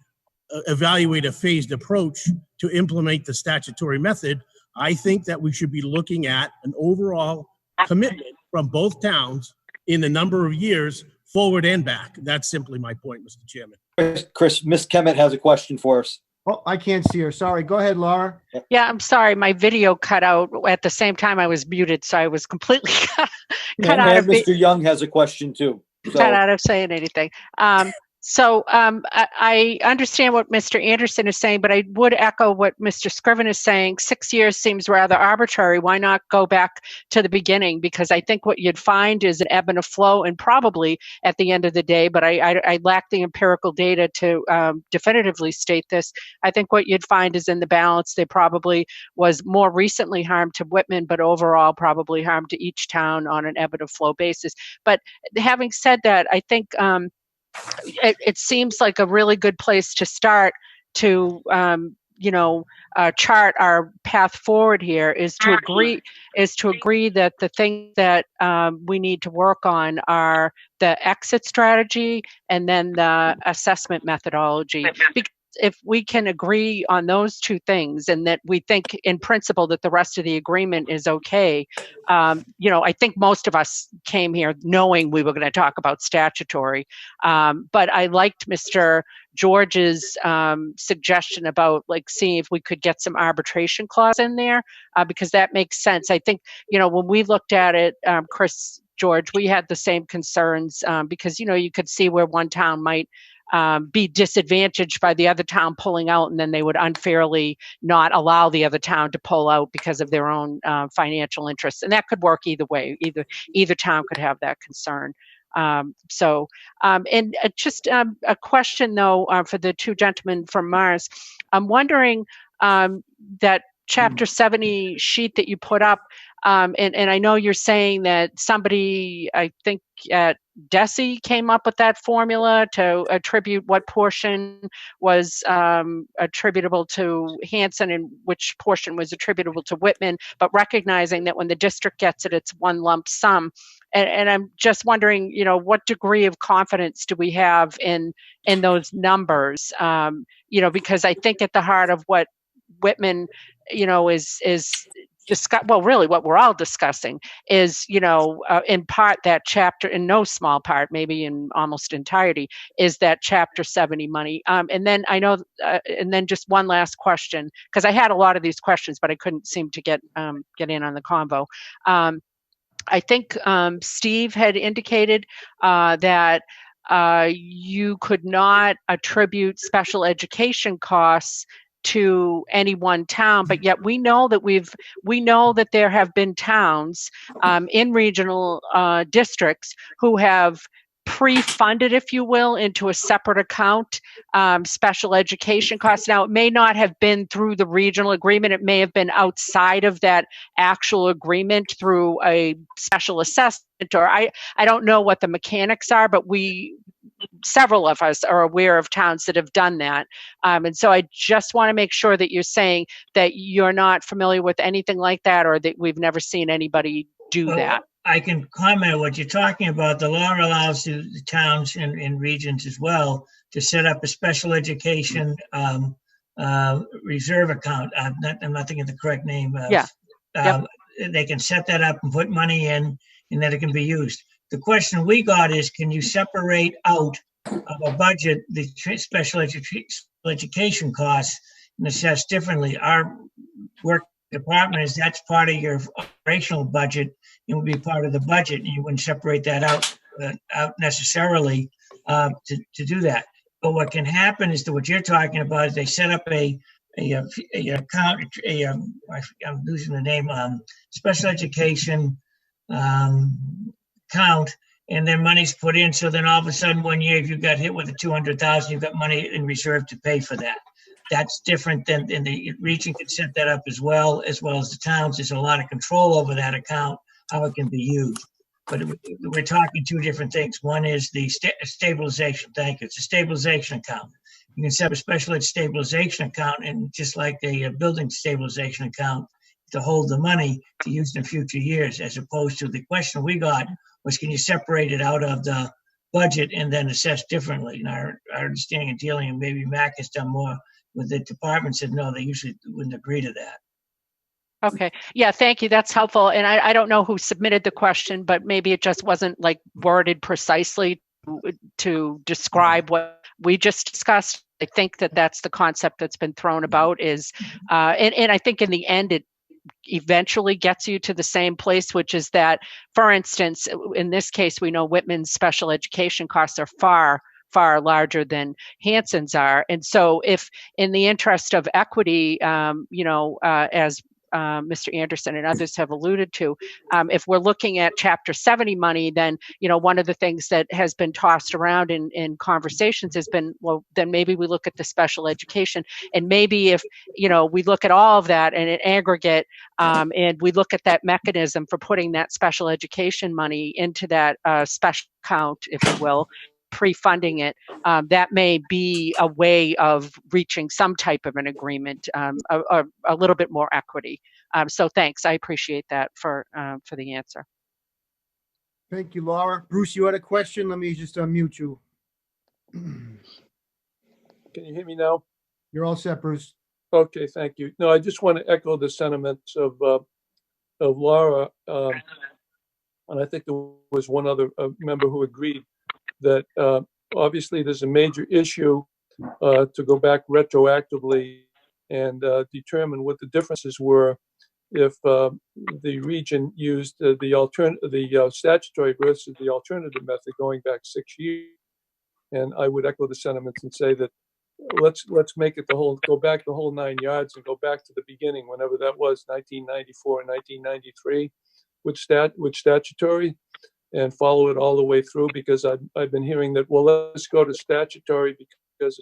evaluate a phased approach to implement the statutory method, I think that we should be looking at an overall commitment from both towns in the number of years forward and back. That's simply my point, Mr. Chairman. Chris, Ms. Kemet has a question for us. Oh, I can't see her. Sorry. Go ahead, Laura. Yeah, I'm sorry. My video cut out at the same time I was muted, so I was completely cut out And of it. Mr. Young has a question too. Cut out of saying anything. I understand what Mr. Anderson is saying, but I would echo what Mr. Scriven is saying. 6 years seems rather arbitrary. Why not go back to the beginning? Because I think what you'd find is an ebb and a flow, and probably at the end of the day, but I lack the empirical data to definitively state this. I think what you'd find is in the balance, there probably was more recently harm to Whitman, but overall probably harm to each town on an ebb and a flow basis. But having said that, I think it seems like a really good place to start to chart our path forward here is to agree that the things that we need to work on are the exit strategy and then the assessment methodology. Because if we can agree on those two things, and that we think in principle that the rest of the agreement is okay, I think most of us came here knowing we were going to talk about statutory. But I liked Mr. George's suggestion about seeing if we could get some arbitration clause in there, because that makes sense. I think, when we looked at it, Chris, George, we had the same concerns because, you could see where one town might be disadvantaged by the other town pulling out, and then they would unfairly not allow the other town to pull out because of their own financial interests. And that could work either way. Either town could have that concern. Just a question though for the two gentlemen from Mars. I'm wondering that Chapter 70 sheet that you put up, and I know you're saying that somebody, I think at DESI, came up with that formula to attribute what portion was attributable to Hanson and which portion was attributable to Whitman, but recognizing that when the district gets it, it's one lump sum. And I'm just wondering, what degree of confidence do we have in those numbers? Because I think at the heart of what Whitman, is discuss. Well, really, what we're all discussing is, in part that chapter, in no small part, maybe in almost entirety, is that Chapter 70 money. And then I know, and then just one last question, because I had a lot of these questions, but I couldn't seem to get in on the convo. I think Steve had indicated that you could not attribute special education costs to any one town, but yet we know that there have been towns in regional districts who have pre-funded, if you will, into a separate account, special education costs. Now, it may not have been through the regional agreement. It may have been outside of that actual agreement through a special assessment, or I don't know what the mechanics are, but several of us are aware of towns that have done that. And so I just want to make sure that you're saying that you're not familiar with anything like that, or that we've never seen anybody do that. I can comment on what you're talking about. The law allows the towns and regions as well to set up a special education reserve account. I'm not thinking of the correct name. They can set that up and put money in, and then it can be used. The question we got is, can you separate out of a budget the special education costs and assess differently? Our work department is that's part of your operational budget. It would be part of the budget, and you wouldn't separate that out necessarily to do that. But what can happen is that what you're talking about is they set up a account, I'm losing the name, special education account, and then money's put in. So then all of a sudden 1 year, if you got hit with a 200,000, you've got money in reserve to pay for that. that's different than, and the region could set that up as well as the towns. There's a lot of control over that account, how it can be used. But we're talking two different things. One is the stabilization. Thank you. It's a stabilization account. You can set up a special ed stabilization account, and just like the building stabilization account, to hold the money to use in future years, as opposed to the question we got was, can you separate it out of the budget and then assess differently? And our understanding and dealing, and maybe Mac has done more with the department, said no, they usually wouldn't agree to that. Okay. Yeah, thank you. That's helpful. And I don't know who submitted the question, but maybe it just wasn't like worded precisely to describe what we just discussed. I think that that's the concept that's been thrown about is, and I think in the end, it eventually gets you to the same place, which is that, for instance, in this case, we know Whitman's special education costs are far larger than Hanson's are. And so if in the interest of equity, as Mr. Anderson and others have alluded to, if we're looking at Chapter 70 money, then, one of the things that has been tossed around in conversations has been, well, then maybe we look at the special education, and maybe if, we look at all of that and in aggregate, and we look at that mechanism for putting that special education money into that special account, if you will, pre-funding it, that may be a way of reaching some type of an agreement, a little bit more equity. So thanks, I appreciate that for the answer. Thank you, Laura. Bruce, you had a question? Let me just unmute you. Can you hear me now? You're all set, Bruce. Okay, thank you. No, I just want to echo the sentiments of Laura, and I think there was one other member who agreed that obviously there's a major issue to go back retroactively and determine what the differences were if the region used the statutory versus the alternative method going back 6 years. And I would echo the sentiments and say that let's make it go back the whole 9 yards and go back to the beginning, whenever that was, 1994 and 1993, with statutory, and follow it all the way through, because I've been hearing that, well, let's go to statutory because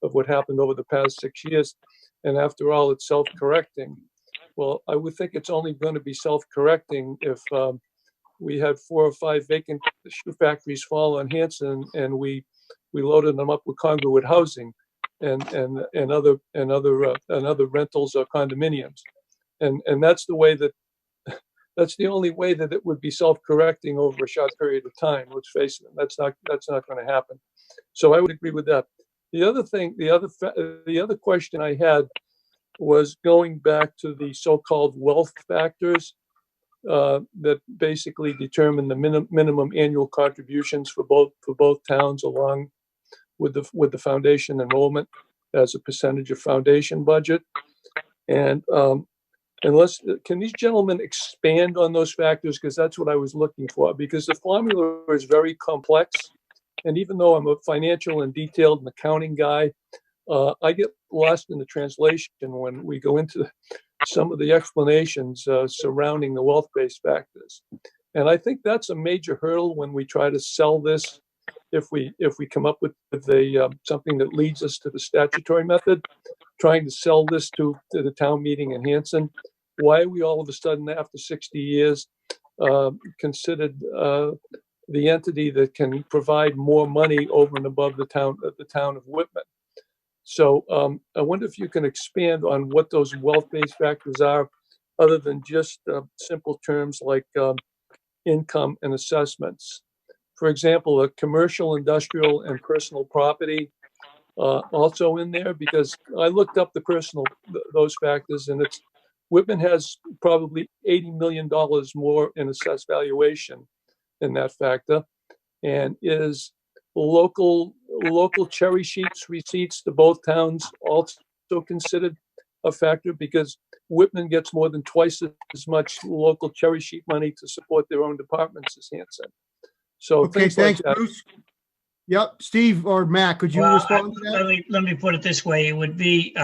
of what happened over the past 6 years. And after all, it's self-correcting. Well, I would think it's only going to be self-correcting if we had 4 or 5 vacant shoe factories fall on Hanson, and we loaded them up with congruent housing and other rentals or condominiums. And that's the way that, that's the only way that it would be self-correcting over a short period of time. Let's face it, that's not going to happen. So I would agree with that. The other thing, the other question I had was going back to the so-called wealth factors that basically determine the minimum annual contributions for both towns, along with the foundation enrollment as a percentage of foundation budget. And can these gentlemen expand on those factors? Because that's what I was looking for, because the formula is very complex. And even though I'm a financial and detailed and accounting guy, I get lost in the translation when we go into some of the explanations surrounding the wealth-based factors. And I think that's a major hurdle when we try to sell this. If we come up with something that leads us to the statutory method, trying to sell this to the town meeting in Hanson, why are we all of a sudden, after 60 years, considered the entity that can provide more money over and above the town of Whitman? So I wonder if you can expand on what those wealth-based factors are, other than just simple terms like income and assessments. For example, a commercial, industrial, and personal property also in there, because I looked up those factors, and Whitman has probably $80 million more in assessed valuation in that factor, and is local cherry sheets receipts to both towns also considered a factor, because Whitman gets more than twice as much local cherry sheet money to support their own departments as Hanson. So okay, thanks, like Bruce. Yep, Steve or Matt, could you respond to that? Let me put it this way: it would be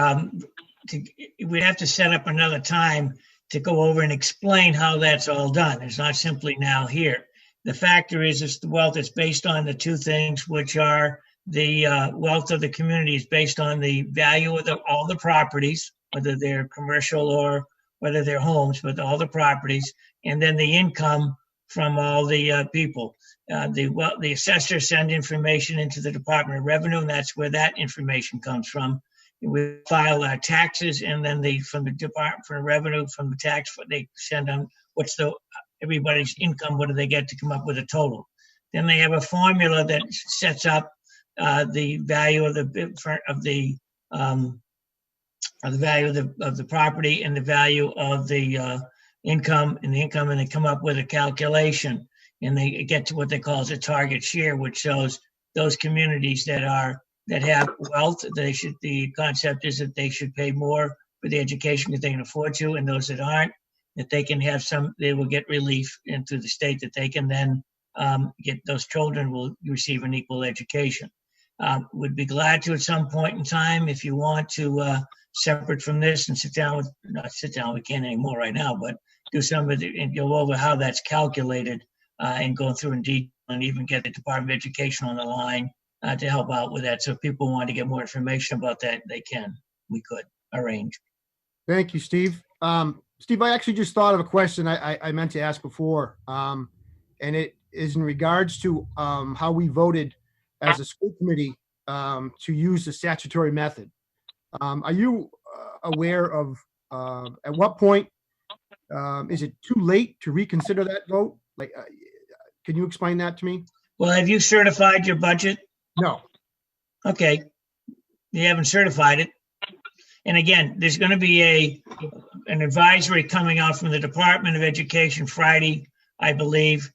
we'd have to set up another time to go over and explain how that's all done. It's not simply now here. The factor is the wealth is based on the two things, which are the wealth of the community is based on the value of all the properties, whether they're commercial or whether they're homes, but all the properties, and then the income from all the people. The assessors send information into the Department of Revenue, and that's where that information comes from. We file our taxes, and then from the Department of Revenue, from the tax, they send them what's everybody's income, what do they get to come up with a total. Then they have a formula that sets up the value of the value of the property and the value of the income, and they come up with a calculation, and they get to what they call as a target share, which shows those communities that have wealth. The concept is that they should pay more for the education that they can afford to, and those that aren't, that they can have they will get relief into the state that they can then those children will receive an equal education. Would be glad to at some point in time, if you want to, separate from this, and not sit down, we can't anymore right now, but do some of it and go over how that's calculated and go through in detail, and even get the Department of Education on the line to help out with that. So if people want to get more information about that, we could arrange. Thank you, Steve. Steve, I actually just thought of a question I meant to ask before, and it is in regards to how we voted as a school committee to use the statutory method. Are you aware of at what point is it too late to reconsider that vote? Like, can you explain that to me? Well, have you certified your budget? No. Okay. You haven't certified it. And again, there's going to be an advisory coming out from the Department of Education Friday, I believe.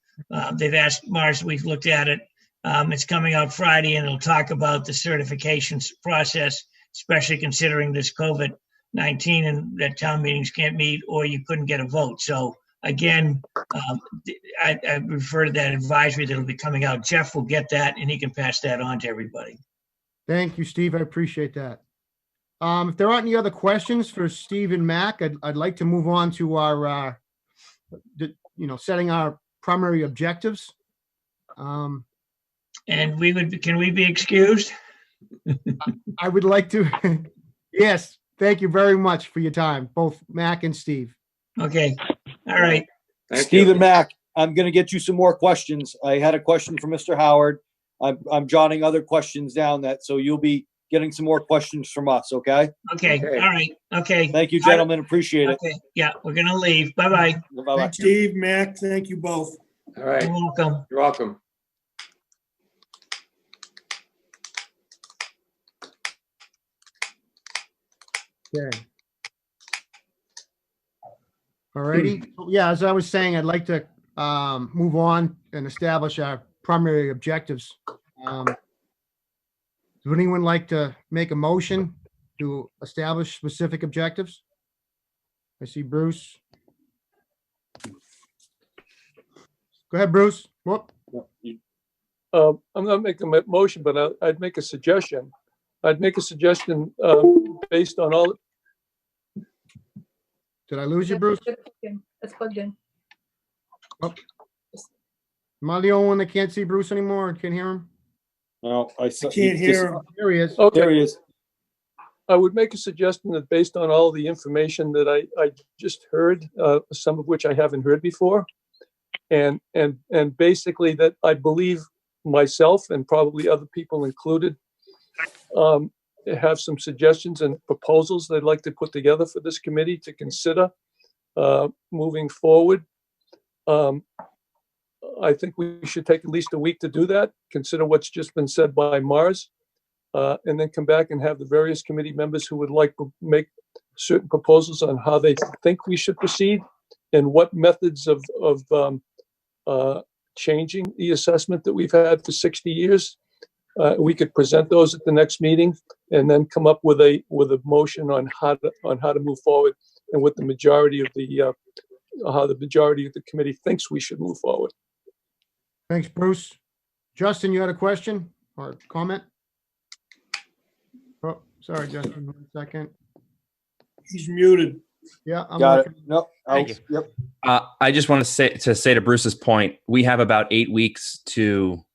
They've asked Mars, we've looked at it. It's coming out Friday, and it'll talk about the certifications process, especially considering this COVID-19 and that town meetings can't meet or you couldn't get a vote. So again, I refer to that advisory that'll be coming out. Jeff will get that, and he can pass that on to everybody. Thank you, Steve. I appreciate that. If there aren't any other questions for Steve and Mac, I'd like to move on to our, setting our primary objectives. And can we be excused? I would like to. Yes. Thank you very much for your time, both Mac and Steve. Okay. All right. Steve and Mac, I'm going to get you some more questions. I had a question for Mr. Howard. I'm jotting other questions down so you'll be getting some more questions from us. Okay. Okay. All right. Okay. Thank you, gentlemen. Appreciate it. Okay. Yeah. We're going to leave. Bye-bye. Bye-bye. Steve, Mac, thank you both. All right. You're welcome. You're welcome. Okay. All righty. Yeah, as I was saying, I'd like to move on and establish our primary objectives. Would anyone like to make a motion to establish specific objectives? I see Bruce. Go ahead, Bruce. Whoop. I'm not making a motion, but I'd make a suggestion. I'd make a suggestion based on all. Did I lose you, Bruce? It's plugged in. Oh. Am I the only one that can't see Bruce anymore? Can't hear him? No, I can't hear him. There he is. Okay. There he is. I would make a suggestion that based on all the information that I just heard, some of which I haven't heard before, and basically that I believe myself and probably other people included have some suggestions and proposals they'd like to put together for this committee to consider moving forward. I think we should take at least a week to do that, consider what's just been said by Mars, and then come back and have the various committee members who would like to make certain proposals on how they think we should proceed and what methods of changing the assessment that we've had for 60 years. We could present those at the next meeting and then come up with a motion on how to move forward and what the majority of how the majority of the committee thinks we should move forward. Thanks, Bruce. Justin, you had a question or comment? Oh, sorry, Justin, 1 second. He's muted. Yeah, I'm Got looking. it. No. Thank you. Yep. I just want to say to Bruce's point, we have about 8 weeks to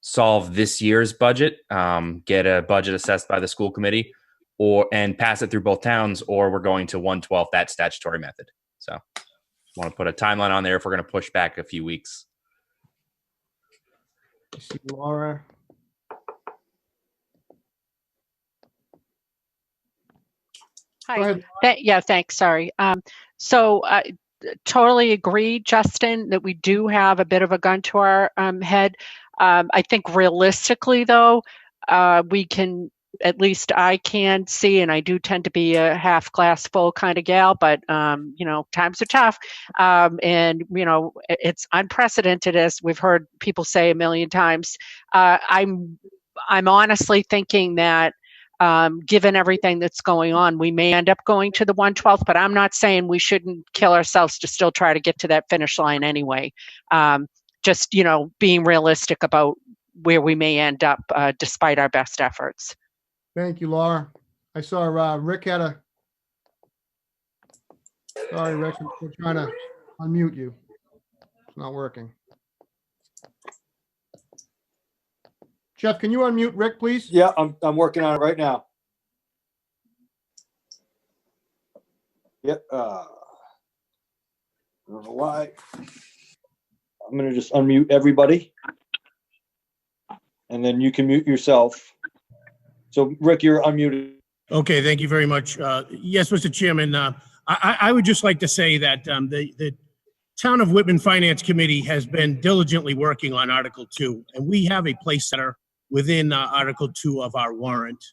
solve this year's budget, get a budget assessed by the school committee, and pass it through both towns, or we're going to 1/12 that statutory method. So want to put a timeline on there if we're going to push back a few weeks. I see Laura. Go Hi. ahead. Yeah, thanks. Sorry. So totally agree, Justin, that we do have a bit of a gun to our head. I think realistically, though, we can, at least I can see, and I do tend to be a half glass full kind of gal, but you know, times are tough, and you know, it's unprecedented, as we've heard people say a million times. I'm honestly thinking that, given everything that's going on, we may end up going to the 1/12, but I'm not saying we shouldn't kill ourselves to still try to get to that finish line anyway. Just, you know, being realistic about where we may end up, despite our best efforts. Thank you, Laura. I saw Rick had a. Sorry, Rick, I'm still trying to unmute you. It's not working. Jeff, can you unmute Rick, please? Yeah, I'm working on it right now. Yep. I don't know why. I'm gonna just unmute everybody, and then you can mute yourself. So, Rick, you're unmuted. Okay, thank you very much. Yes, Mr. Chairman, I would just like to say that the Town of Whitman Finance Committee has been diligently working on Article 2, and we have a place setter within Article 2 of our warrant.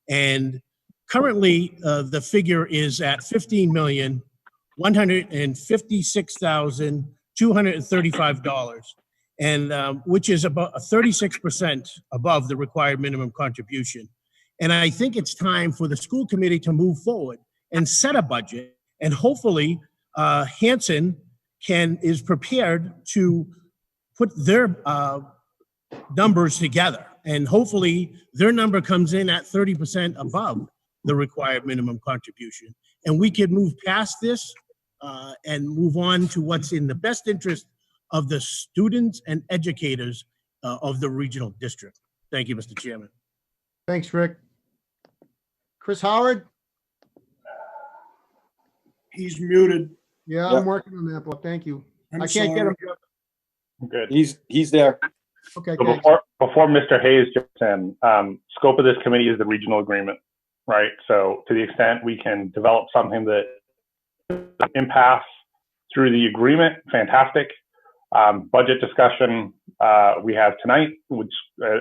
And currently, the figure is at $15,156,235, and which is about 36% above the required minimum contribution. And I think it's time for the school committee to move forward and set a budget, and hopefully Hanson is prepared to put their numbers together, and hopefully their number comes in at 30% above the required minimum contribution, and we can move past this and move on to what's in the best interest of the students and educators of the regional district. Thank you, Mr. Chairman. Thanks, Rick. Chris Howard? He's muted. Yeah, Yep. I'm working on that, but thank you. I'm I can't get sorry. him. Good. He's there. Okay, So thanks. before Mr. Hayes jumps in, scope of this committee is the regional agreement, right? So to the extent we can develop something that impasse through the agreement, fantastic. Budget discussion we have tonight, which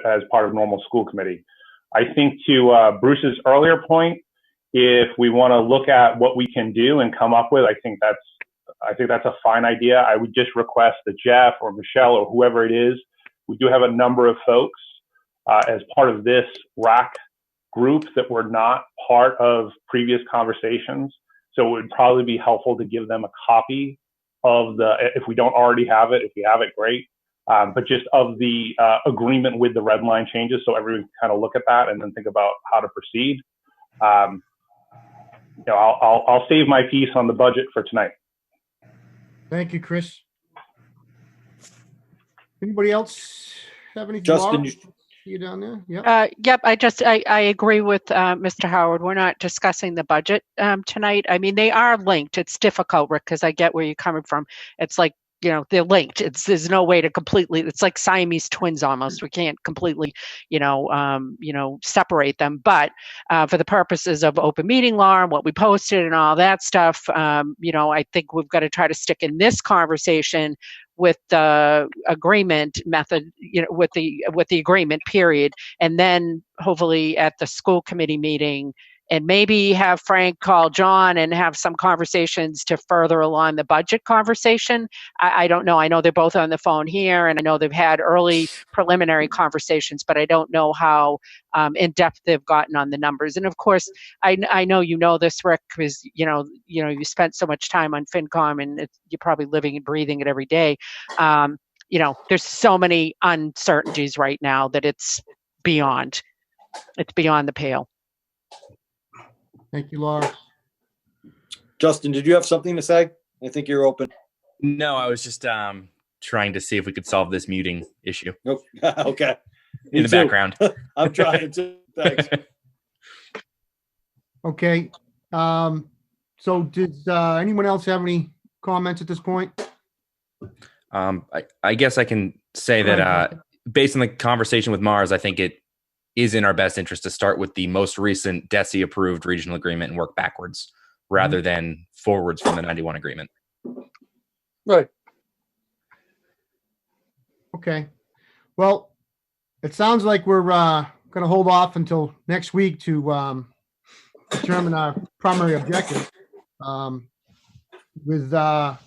as part of normal school committee. I think to Bruce's earlier point, if we want to look at what we can do and come up with, I think that's a fine idea. I would just request that Jeff or Michelle or whoever it is, we do have a number of folks as part of this R.A.A.C group that were not part of previous conversations. So it would probably be helpful to give them a copy of if we don't already have it. If we have it, great. But just of the agreement with the red line changes, so everyone can kind of look at that and then think about how to proceed. You know, I'll save my piece on the budget for tonight. Thank you, Chris. Anybody else have anything? Justin, Laura? See you down there? Yep. Yep, I agree with Mr. Howard. We're not discussing the budget tonight. I mean, they are linked. It's difficult, Rick, because I get where you're coming from. It's like, you know, they're linked. There's no way to completely, it's like Siamese twins almost. We can't completely, separate them. But for the purposes of open meeting law and what we posted and all that stuff, I think we've got to try to stick in this conversation with the agreement method, with the agreement period, and then hopefully at the school committee meeting, and maybe have Frank call John and have some conversations to further along the budget conversation. I don't know. I know they're both on the phone here, and I know they've had early preliminary conversations, but I don't know how in depth they've gotten on the numbers. And of course, I know you know this, Rick, because you spent so much time on FinCom, and you're probably living and breathing it every day. There's so many uncertainties right now that it's beyond the pale. Thank you, Laura. Justin, did you have something to say? I think you're open. No, I was just trying to see if we could solve this muting issue. Nope. Okay. in the too. background. I'm trying to. Thanks. Okay. So does anyone else have any comments at this point? I guess I can say Go ahead, that based on the conversation with Mars, I think it is in our best interest to start with the most recent DESI approved regional agreement and work backwards rather than forwards from the 91 agreement. Right. Okay. Well, it sounds like we're going to hold off until next week to determine our primary objective. Without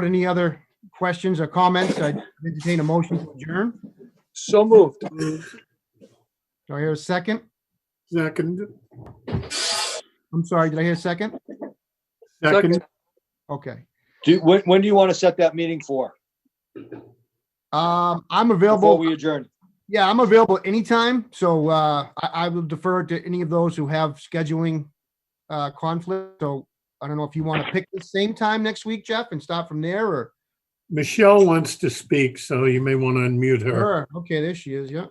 any other questions or comments, I entertain a motion to adjourn. So moved. Do I hear a second? Second. I'm sorry, did I hear a second? Second. Okay. When do you want to set that meeting for? I'm available. Before we adjourn. Yeah, I'm available anytime. So I will defer to any of those who have scheduling conflict. So I don't know if you want to pick the same time next week, Jeff, and start from there, or. Michelle wants to speak, so you may want to unmute her. Sure. Okay, there she is. Yeah.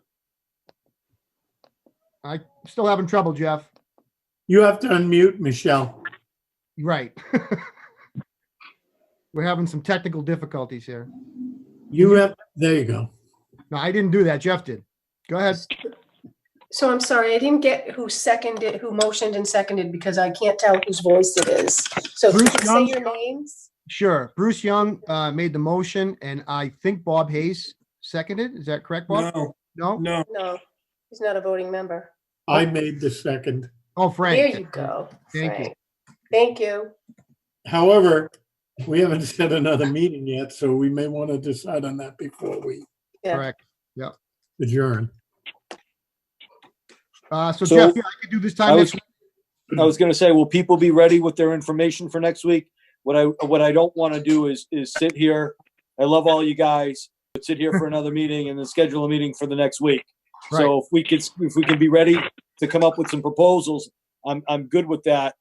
I'm still having trouble, Jeff. You have to unmute Michelle. Right. We're having some technical difficulties here. There you go. No, I didn't do that. Jeff did. Go ahead. So I'm sorry, I didn't get who motioned and seconded because I can't tell whose voice it is. So if you Bruce can say Young? your names. Sure. Bruce Young made the motion, and I think Bob Hayes seconded. Is that correct, Bob? No? No. No, he's not a voting member. I made the second. Oh, Frank. There you go. Thank you. Frank. Thank you. However, we haven't set another meeting yet, so we may want to decide on that before we Yeah. Correct. Yeah. adjourn. So Jeff, yeah, I could do this time next week. I was going to say, will people be ready with their information for next week? What I don't want to do is sit here. I love all you guys, but sit here for another meeting and then schedule a meeting for the next week. Right. So if we can be ready to come up with some proposals, I'm good with that.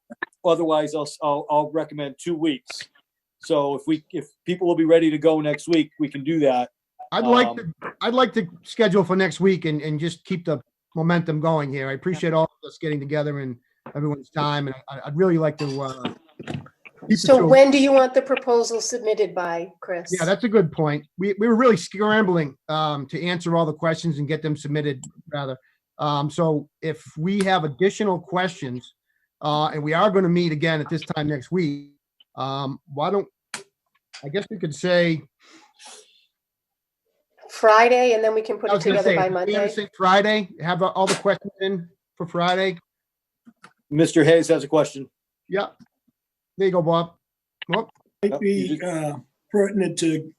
Otherwise, I'll recommend 2 weeks. So if people will be ready to go next week, we can do that. I'd like to schedule for next week and just keep the momentum going here. I appreciate all of us getting together and everyone's time, and I'd really like to. So when do you want the proposal submitted by, Chris? Yeah, that's a good point. We were really scrambling to answer all the questions and get them submitted, rather. So if we have additional questions, and we are going to meet again at this time next week, why don't, I guess we could say Friday, and then we can put it together by we Monday. say Friday, have all the questions in for Friday. Mr. Hayes has a question. Yeah. There you go, Bob. Well, Might be pertinent to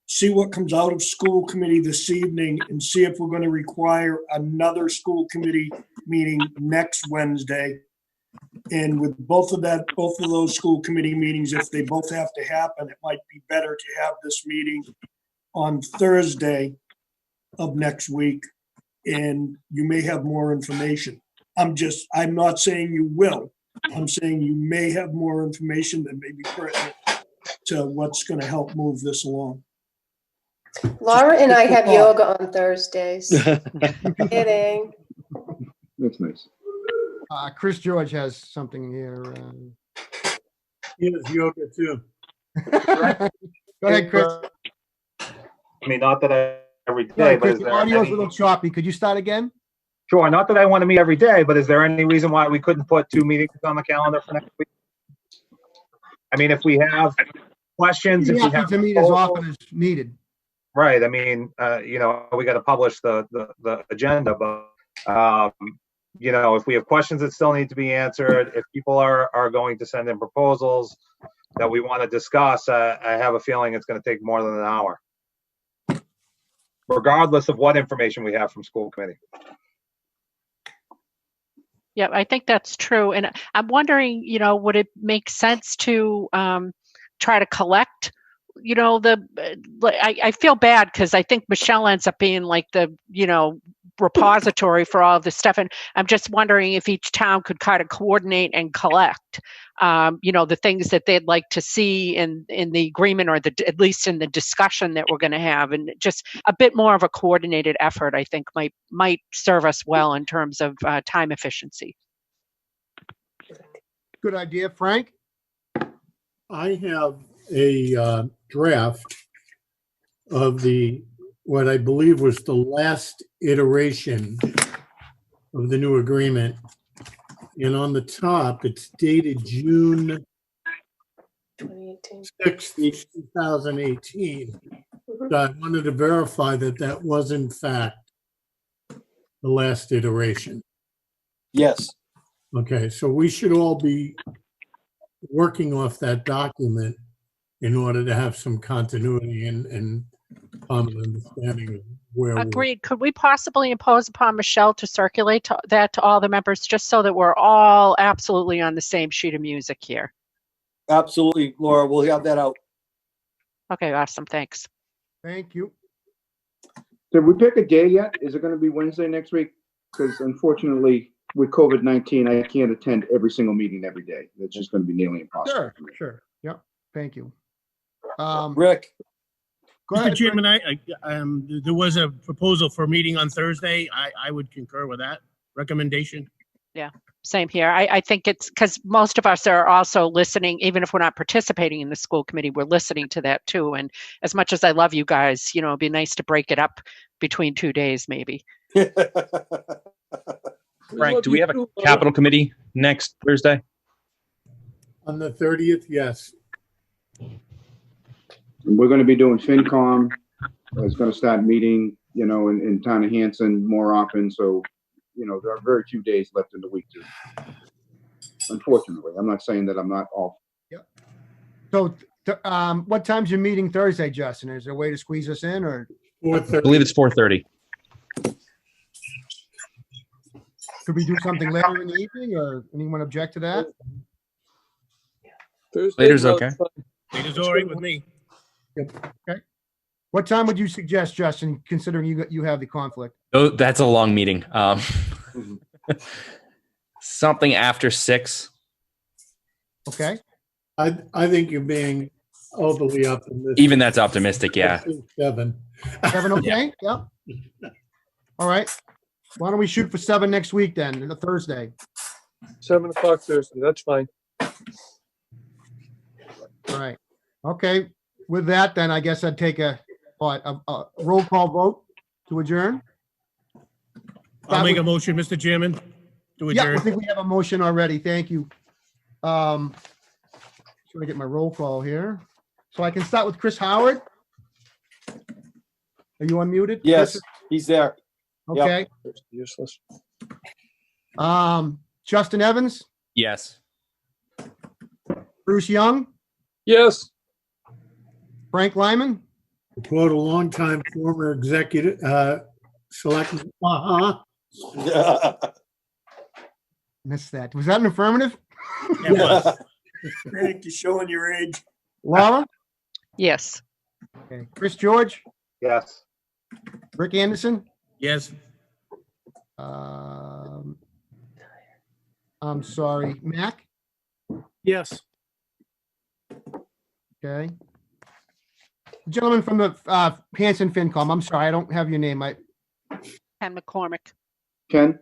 see what comes out of school committee this evening and see if we're going to require another school committee meeting next Wednesday. And with both of those school committee meetings, if they both have to happen, it might be better to have this meeting on Thursday of next week, and you may have more information. I'm not saying you will. I'm saying you may have more information that may be pertinent to what's going to help move this along. Laura and I have yoga on Thursdays. Kidding. That's nice. Chris George has something here. He has yoga too. Go ahead, Chris. I mean, not that every day, Sorry, but Chris, is the there audio's a any, little choppy. Could you start again? sure, not that I want to meet every day, but is there any reason why we couldn't put 2 meetings on the calendar for next week? I mean, if we have questions, if Be we happy have to meet as proposals- often as needed. right, I mean, we got to publish the agenda, but, if we have questions that still need to be answered, if people are going to send in proposals that we want to discuss, I have a feeling it's going to take more than an hour, regardless of what information we have from school committee. Yeah, I think that's true. And I'm wondering, would it make sense to try to collect, I feel bad because I think Michelle ends up being like the repository for all of this stuff. And I'm just wondering if each town could kind of coordinate and collect, the things that they'd like to see in the agreement, or at least in the discussion that we're going to have. And just a bit more of a coordinated effort, I think, might serve us well in terms of time efficiency. Good idea, Frank. I have a draft of what I believe was the last iteration of the new agreement. And on the top, it's dated June 6th, 2018. So I wanted to verify that was in fact the last iteration. Yes. Okay, so we should all be working off that document in order to have some continuity and common understanding of where we're. Agreed. Could we possibly impose upon Michelle to circulate that to all the members, just so that we're all absolutely on the same sheet of music here? Absolutely, Laura. We'll have that out. Okay, awesome. Thanks. Thank you. Did we pick a day yet? Is it going to be Wednesday next week? Because unfortunately, with COVID-19, I can't attend every single meeting every day. That's just going to be nearly impossible. Sure. Yep. Thank you. Rick. Go ahead. Mr. Chairman, there was a proposal for a meeting on Thursday. I would concur with that recommendation. Yeah, same here. I think it's because most of us are also listening, even if we're not participating in the school committee, we're listening to that too. And as much as I love you guys, it'd be nice to break it up between 2 days, maybe. Frank, do we have a capital committee next Thursday? On the 30th, yes. And we're going to be doing FinCom. It's going to start meeting, in town of Hanson more often. So, there are very few days left in the week too. Unfortunately, I'm not saying that I'm not off. Yep. So, what time's your meeting Thursday, Justin? Is there a way to squeeze us in, or? 4:30. I believe it's 4:30. Could we do something later in the evening, or anyone object to that? Later's okay. Later's all right with me. Okay. What time would you suggest, Justin, considering you have the conflict? Oh, that's a long meeting. Something after 6. Okay. I think you're being overly optimistic. Even that's optimistic, yeah. 7. 7, okay? Yep. All right. Why don't we shoot for 7 next week then, the Thursday? 7 o'clock Thursday. That's fine. All right. Okay. With that, then I guess I'd take a roll call vote to adjourn. I'll make a motion, Mr. Chairman, to Yeah, adjourn. I think we have a motion already. Thank you. Trying to get my roll call here. So I can start with Chris Howard. Are you unmuted? Yes, Chris? he's there. Okay. Useless. Justin Evans, Yes. Bruce Young, Yes. Frank Lyman, To quote a longtime former executive selectman, missed that. Was that an affirmative? It was. Frank, you're showing your age. Laura? Yes. Okay. Chris George, Yes. Rick Anderson, Yes. I'm sorry, Mac? Yes. Okay. Gentleman from the Hanson FinCom, I'm sorry, I don't have your name. Ken McCormick. Ken?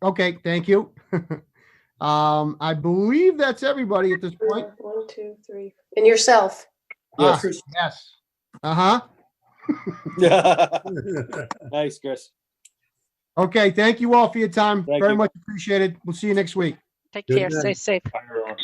Okay, thank you. I believe that's everybody at this point. 1, 2, 3. And yourself. Yes. Yes. Uh-huh. Nice, Chris. Okay, thank you all for your time. Thank Very you. much appreciated. We'll see you next week. Take Good care. night. Stay safe. Bye, everyone.